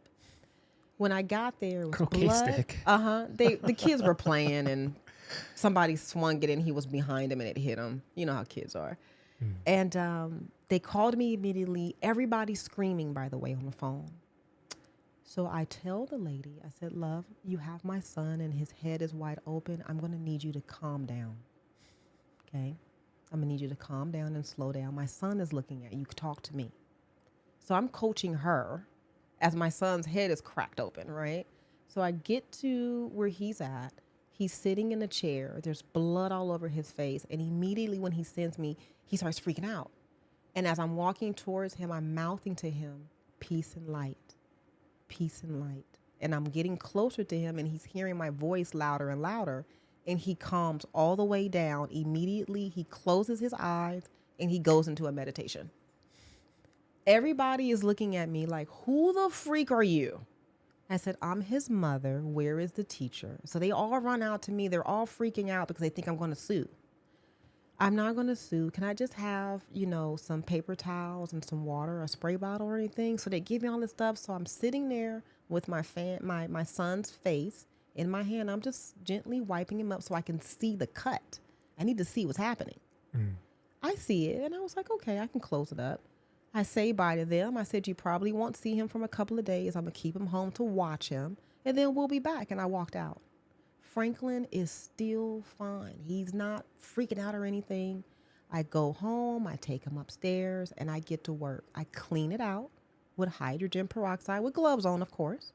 When I got there, it was Croquet blood. stick. The kids were playing and somebody swung it and he was behind him and it hit him. You know how kids are. And they called me immediately. Everybody screaming, by the way, on the phone. So I tell the lady, I said, love, you have my son and his head is wide open. I'm going to need you to calm down. Okay? I'm going to need you to calm down and slow down. My son is looking at you. Talk to me. So I'm coaching her as my son's head is cracked open, right? So I get to where he's at. He's sitting in a chair. There's blood all over his face. And immediately when he sends me, he starts freaking out. And as I'm walking towards him, I'm mouthing to him, peace and light, peace and light. And I'm getting closer to him and he's hearing my voice louder and louder. And he calms all the way down. Immediately, he closes his eyes and he goes into a meditation. Everybody is looking at me like, who the freak are you? I said, I'm his mother. Where is the teacher? So they all run out to me. They're all freaking out because they think I'm going to sue. I'm not going to sue. Can I just have, some paper towels and some water, a spray bottle or anything? So they give me all this stuff. So I'm sitting there with my son's face in my hand. I'm just gently wiping him up so I can see the cut. I need to see what's happening. I see it. And I was like, okay, I can close it up. I say bye to them. I said, you probably won't see him from a couple of days. I'm going to keep him home to watch him. And then we'll be back. And I walked out. Franklin is still fine. He's not freaking out or anything. I go home. I take him upstairs and I get to work. I clean it out with hydrogen peroxide with gloves on, of course.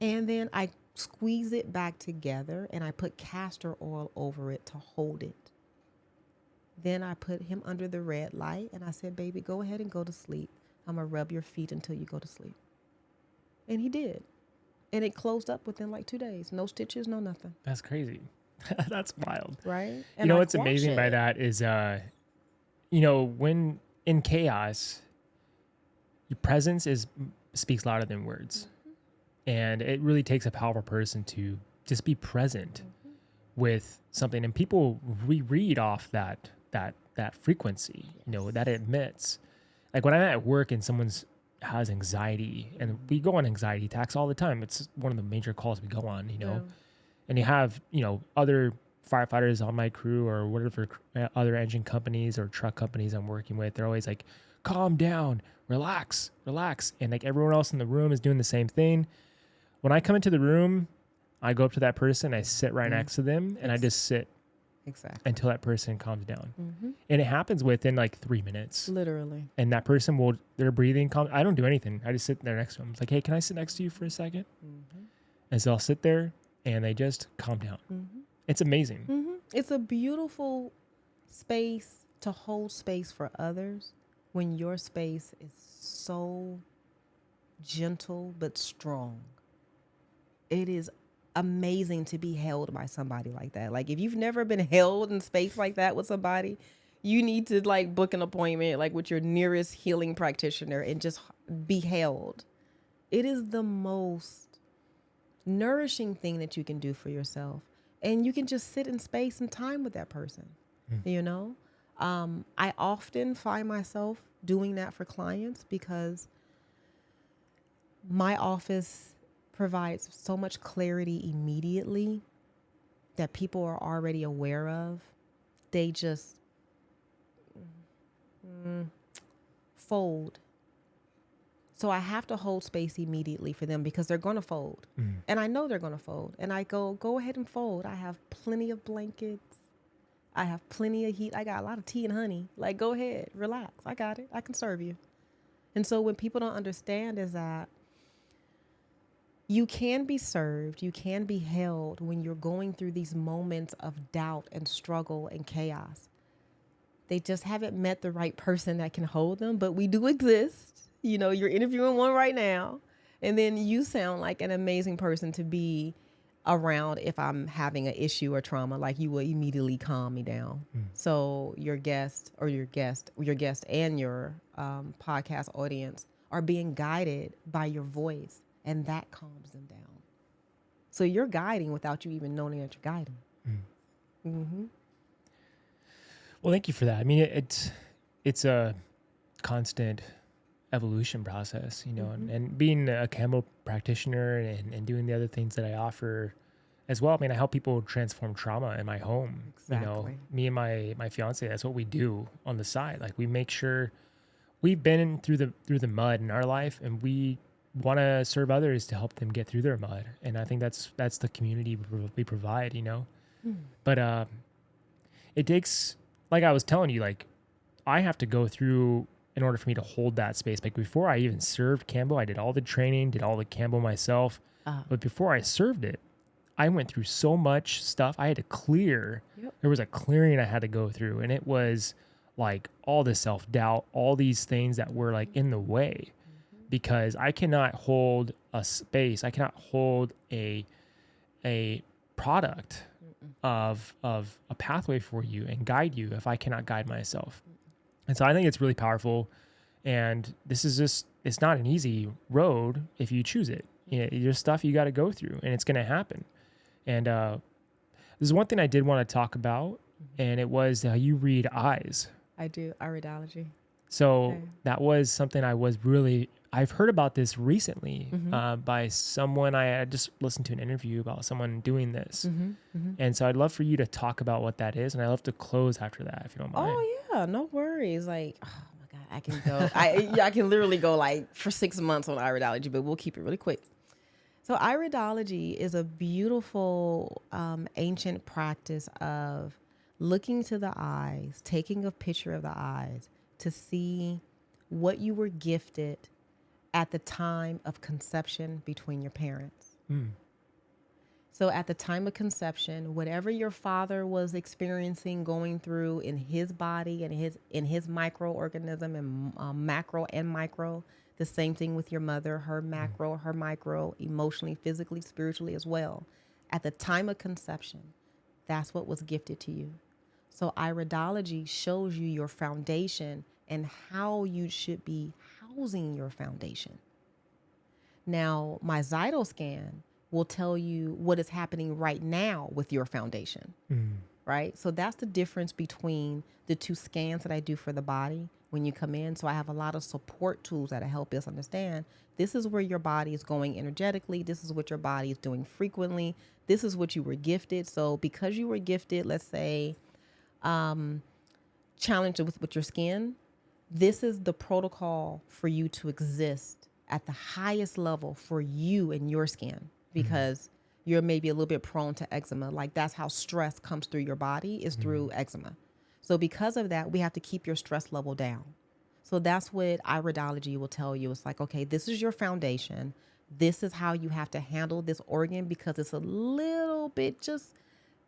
And then I squeeze it back together and I put castor oil over it to hold it. Then I put him under the red light and I said, baby, go ahead and go to sleep. I'm going to rub your feet until you go to sleep. And he did. And it closed up within like 2 days. No stitches, no nothing. That's crazy. That's wild. Right? And what's amazing by that is, when in chaos, your presence speaks louder than words. And it really takes a powerful person to just be present with something. And people reread off that frequency, that it emits. Like when I'm at work and someone's has anxiety, and we go on anxiety attacks all the time. It's one of the major calls we go on, and you have, other firefighters on my crew or whatever other engine companies or truck companies I'm working with. They're always like, calm down, relax. And like everyone else in the room is doing the same thing. When I come into the room, I go up to that person, I sit right next to them, and I just sit until that person calms down. And it happens within like 3 minutes. Literally. And that person they're breathing calm. I don't do anything. I just sit there next to them. It's like, hey, can I sit next to you for a second? And so I'll sit there and they just calm down. It's amazing. It's a beautiful space to hold space for others when your space is so gentle but strong. It is amazing to be held by somebody like that. Like if you've never been held in space like that with somebody, you need to like book an appointment like with your nearest healing practitioner and just be held. It is the most nourishing thing that you can do for yourself. And you can just sit in space and time with that person, I often find myself doing that for clients because my office provides so much clarity immediately that people are already aware of. They just fold. So I have to hold space immediately for them because they're going to fold. And I know they're going to fold. And I go ahead and fold. I have plenty of blankets. I have plenty of heat. I got a lot of tea and honey. Like, go ahead, relax. I got it. I can serve you. And so when people don't understand is that you can be served, you can be held when you're going through these moments of doubt and struggle and chaos. They just haven't met the right person that can hold them, but we do exist. You're interviewing one right now, and then you sound like an amazing person to be around if I'm having an issue or trauma, like you will immediately calm me down. So your guest and your podcast audience are being guided by your voice, and that calms them down. So you're guiding without you even knowing that you're guiding. Mm-hmm. Well, thank you for that. I mean, it's a constant evolution process, you know, and being a camo practitioner and doing the other things that I offer as well. I mean, I help people transform trauma in my home. Exactly. You know, me and my fiance, that's what we do on the side. Like, we make sure we've been through the mud in our life, and we want to serve others to help them get through their mud. And I think that's the community we provide, you know. But it takes, like I was telling you, like, I have to go through in order for me to hold that space. Like, before I even served Cambo, I did all the training, did all the Cambo myself. But before I served it, I went through so much stuff I had to clear. Yep. There was a clearing I had to go through, and it was like all the self-doubt, all these things that were like in the way, because I cannot hold a space. I cannot hold a product of a pathway for you and guide you if I cannot guide myself. And so I think it's really powerful. And this is just, it's not an easy road if you choose it. You know, there's stuff you got to go through, and it's going to happen. And there's one thing I did want to talk about, and it was how you read eyes. I do iridology. So that was something I've heard about this recently by someone. I had just listened to an interview about someone doing this. And so I'd love for you to talk about what that is. And I'd love to close after that, if you don't mind. Oh yeah, no worries. Like, oh my God, I can go. I can literally go like for 6 months on iridology, but we'll keep it really quick. So iridology is a beautiful ancient practice of looking to the eyes, taking a picture of the eyes to see what you were gifted at the time of conception between your parents. So at the time of conception, whatever your father was experiencing, going through in his body and in his microorganism and macro and micro, the same thing with your mother, her macro, her micro, emotionally, physically, spiritually as well. At the time of conception, that's what was gifted to you. So iridology shows you your foundation and how you should be housing your foundation. Now, my Zytoscan will tell you what is happening right now with your foundation, right? So that's the difference between the two scans that I do for the body when you come in. So I have a lot of support tools that help us understand this is where your body is going energetically. This is what your body is doing frequently. This is what you were gifted. So because you were gifted, let's say, challenge with your skin, this is the protocol for you to exist at the highest level for you and your skin, because you're maybe a little bit prone to eczema. Like, that's how stress comes through your body, is through eczema. So because of that, we have to keep your stress level down. So that's what iridology will tell you. It's like, okay, this is your foundation. This is how you have to handle this organ, because it's a little bit just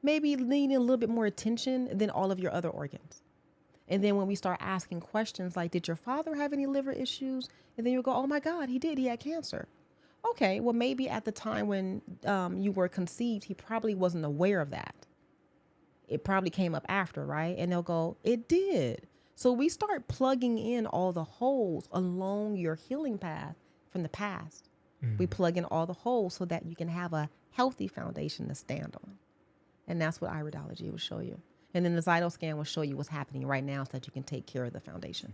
maybe needing a little bit more attention than all of your other organs. And then when we start asking questions like, did your father have any liver issues? And then you'll go, oh my God, he did. He had cancer. Okay, well, maybe at the time when you were conceived, he probably wasn't aware of that. It probably came up after, right? And they'll go, it did. So we start plugging in all the holes along your healing path from the past. We plug in all the holes so that you can have a healthy foundation to stand on. And that's what iridology will show you. And then the Zytoscan will show you what's happening right now so that you can take care of the foundation.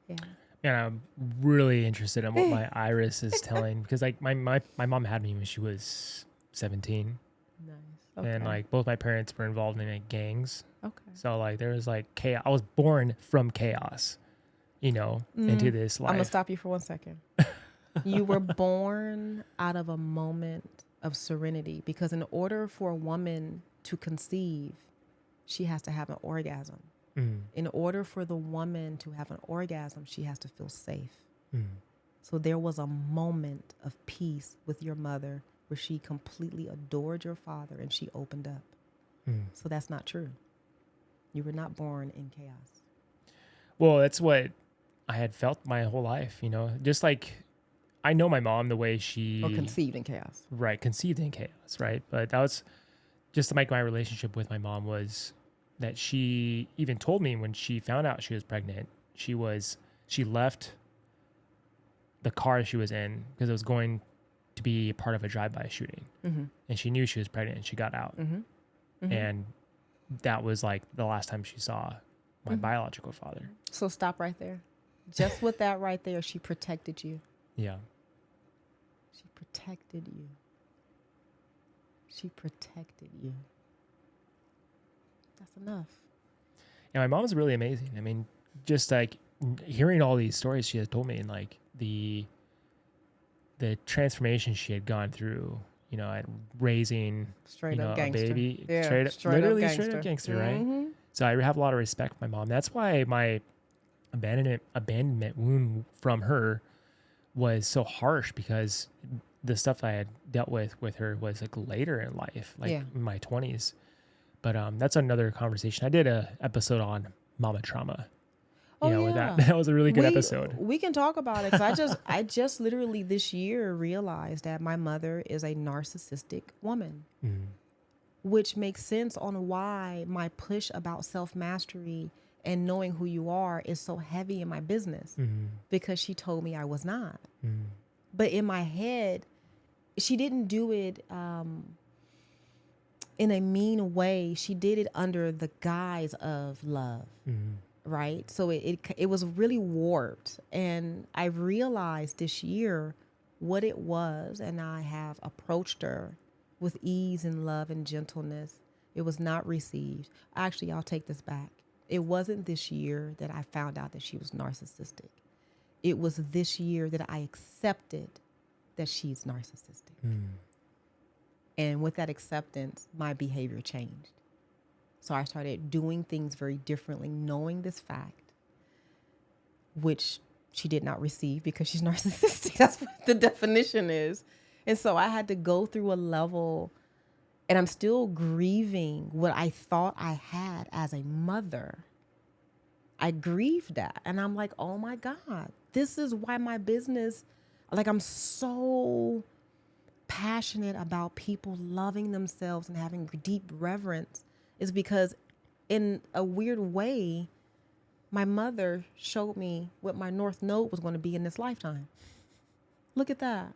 Yeah. And I'm really interested in what my iris is telling, because like my mom had me when she was 17. Nice. Okay. And like both my parents were involved in like gangs. Okay. So like there was like chaos. I was born from chaos, you know, into this life. I'm going to stop you for 1 second. You were born out of a moment of serenity, because in order for a woman to conceive, she has to have an orgasm. In order for the woman to have an orgasm, she has to feel safe. So there was a moment of peace with your mother where she completely adored your father and she opened up. So that's not true. You were not born in chaos. Well, that's what I had felt my whole life, you know, just like I know my mom the way Or she conceived in chaos. right conceived in chaos, right? But that was just like my relationship with my mom was that she even told me when she found out she was pregnant, she left the car she was in because it was going to be part of a drive-by shooting, and she knew she was pregnant and she got out, and that was like the last time she saw my biological father. So stop right there. Just with that right there, she protected you. Yeah. She protected you. She protected you. That's enough. And my mom's really amazing. I mean, just like hearing all these stories she has told me, and like the transformation she had gone through, you know, at raising Straight up a gangster. baby, Yeah, straight up gangster. gangster, right? So I have a lot of respect for my mom. That's why my abandonment wound from her was so harsh, because the stuff I had dealt with her was like later in life, like in my 20s. But that's another conversation. I did a episode on mama trauma. With that was a really good episode. We can talk about it, because I just literally this year realized that my mother is a narcissistic woman, which makes sense on why my push about self-mastery and knowing who you are is so heavy in my business, because she told me I was not. But in my head, she didn't do it in a mean way. She did it under the guise of love. Right? So it was really warped. And I realized this year what it was, and I have approached her with ease and love and gentleness. It was not received. Actually, I'll take this back. It wasn't this year that I found out that she was narcissistic. It was this year that I accepted that she's narcissistic. And with that acceptance, my behavior changed. So I started doing things very differently, knowing this fact, which she did not receive because she's narcissistic. That's what the definition is. And so I had to go through a level, and I'm still grieving what I thought I had as a mother. I grieved that. And I'm like, oh my God, this is why my business, like, I'm so passionate about people loving themselves and having deep reverence, is because in a weird way, my mother showed me what my North Node was going to be in this lifetime. Look at that.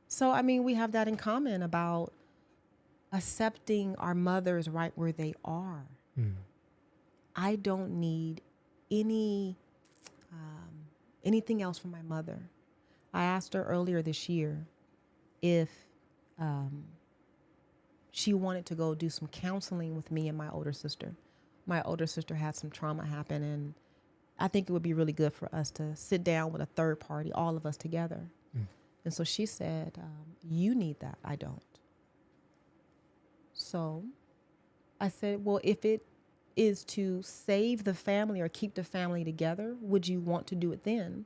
So, I mean, we have that in common about accepting our mothers right where they are. I don't need anything else from my mother. I asked her earlier this year if she wanted to go do some counseling with me and my older sister. My older sister had some trauma happen, and I think it would be really good for us to sit down with a third party, all of us together. And so she said, you need that. I don't. So I said, well, if it is to save the family or keep the family together, would you want to do it then?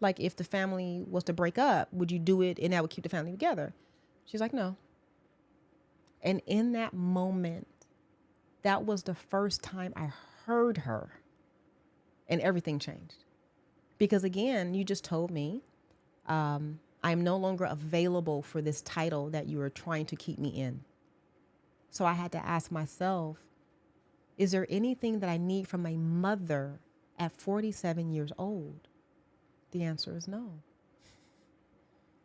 Like, if the family was to break up, would you do it and that would keep the family together? She's like, no. And in that moment, that was the first time I heard her, and everything changed. Because again, you just told me, I'm no longer available for this title that you are trying to keep me in. So I had to ask myself, is there anything that I need from my mother at 47 years old? The answer is no.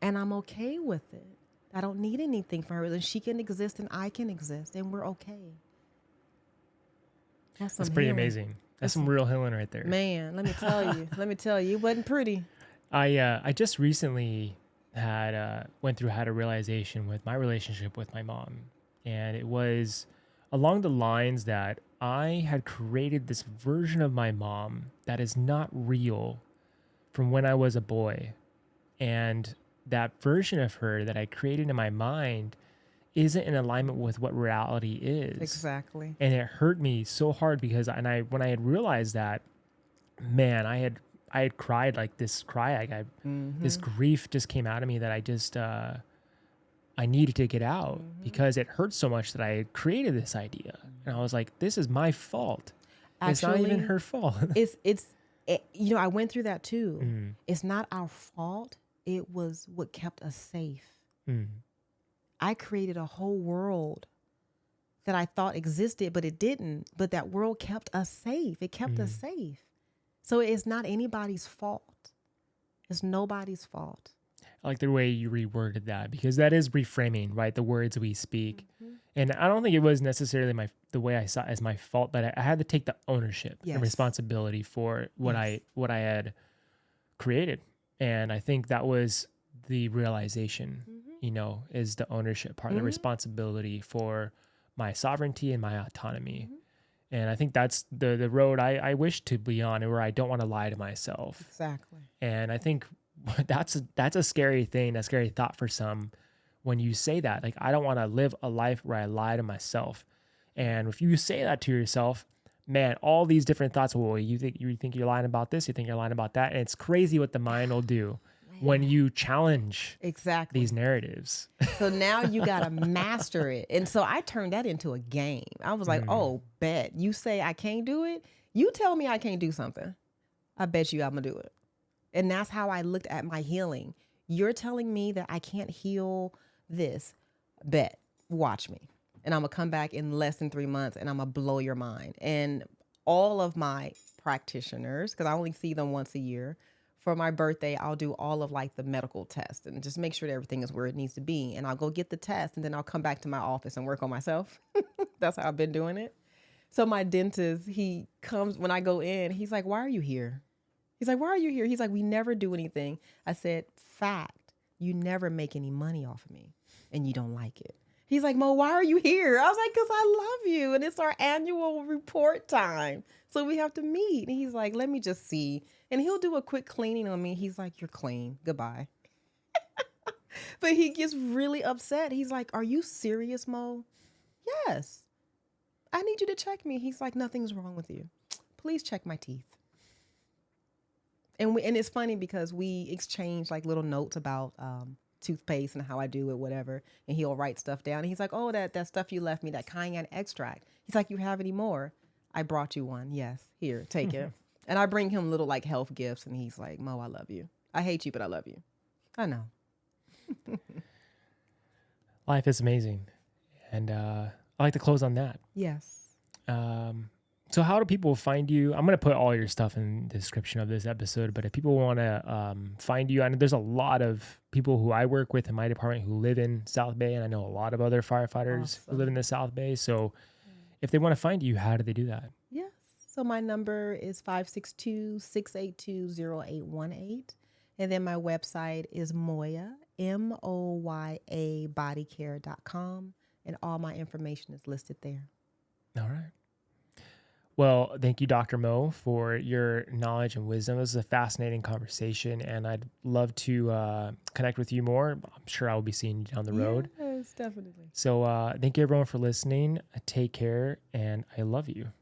And I'm okay with it. I don't need anything from her. And she can exist and I can exist, and we're okay. That's pretty amazing. That's some real healing right there. Man, let me tell you, it wasn't pretty. I just recently had a realization with my relationship with my mom, and it was along the lines that I had created this version of my mom that is not real from when I was a boy, and that version of her that I created in my mind isn't in alignment with what reality is. Exactly. And it hurt me so hard because when I had realized that, man, I had cried like this cry. This grief just came out of me that I just, I needed to get out because it hurt so much that I had created this idea. And I was like, this is my fault. Actually, it's not even her fault. I went through that too. It's not our fault. it was what kept us safe. Mm. I created a whole world that I thought existed, but it didn't. But that world kept us safe. It kept us safe. So it's not anybody's fault. It's nobody's fault. I like the way you reworded that, because that is reframing, right? The words we speak. And I don't think it was necessarily the way I saw it as my fault, but I had to take the ownership and responsibility for what I had created. And I think that was the realization, is the ownership part, the responsibility for my sovereignty and my autonomy. And I think that's the road I wish to be on, where I don't want to lie to myself. Exactly. And I think that's a scary thing, a scary thought for some, when you say that. Like, I don't want to live a life where I lie to myself. And if you say that to yourself, man, all these different thoughts, well, you think you're lying about this, you think you're lying about that. And it's crazy what the mind will do when you challenge these narratives. So now you got to master it. And so I turned that into a game. I was like, oh, bet. You say I can't do it. You tell me I can't do something. I bet you I'm going to do it. And that's how I looked at my healing. You're telling me that I can't heal this. Bet. Watch me. And I'm going to come back in less than 3 months and I'm going to blow your mind. And all of my practitioners, because I only see them once a year, for my birthday, I'll do all of like the medical tests and just make sure that everything is where it needs to be. And I'll go get the test and then I'll come back to my office and work on myself. That's how I've been doing it. So my dentist, he comes when I go in, he's like, why are you here? He's like, why are you here? He's like, we never do anything. I said, fact, you never make any money off of me and you don't like it. He's like, Mo, why are you here? I was like, because I love you and it's our annual report time. So we have to meet. And he's like, let me just see. And he'll do a quick cleaning on me. He's like, you're clean. Goodbye. But he gets really upset. He's like, are you serious, Mo? Yes. I need you to check me. He's like, nothing's wrong with you. Please check my teeth. And it's funny because we exchange like little notes about toothpaste and how I do it, whatever. And he'll write stuff down. And he's like, oh, that stuff you left me, that cayenne extract. He's like, you have any more? I brought you one. Yes. Here, take it. And I bring him little like health gifts. And he's like, Mo, I love you. I hate you, but I love you. I know. Life is amazing. And I like to close on that. Yes. So how do people find you? I'm going to put all your stuff in the description of this episode, but if people want to find you, I know there's a lot of people who I work with in my department who live in South Bay, and I know a lot of other firefighters who live in the South Bay. So if they want to find you, how do they do that? Yes. So my number is 562-682-0818. And then my website is Moya, MOYA bodycare.com. And all my information is listed there. All right. Well, thank you, Dr. Mo, for your knowledge and wisdom. This is a fascinating conversation, and I'd love to connect with you more. I'm sure I will be seeing you down the road. Yes, definitely. So thank you, everyone, for listening. Take care, and I love you.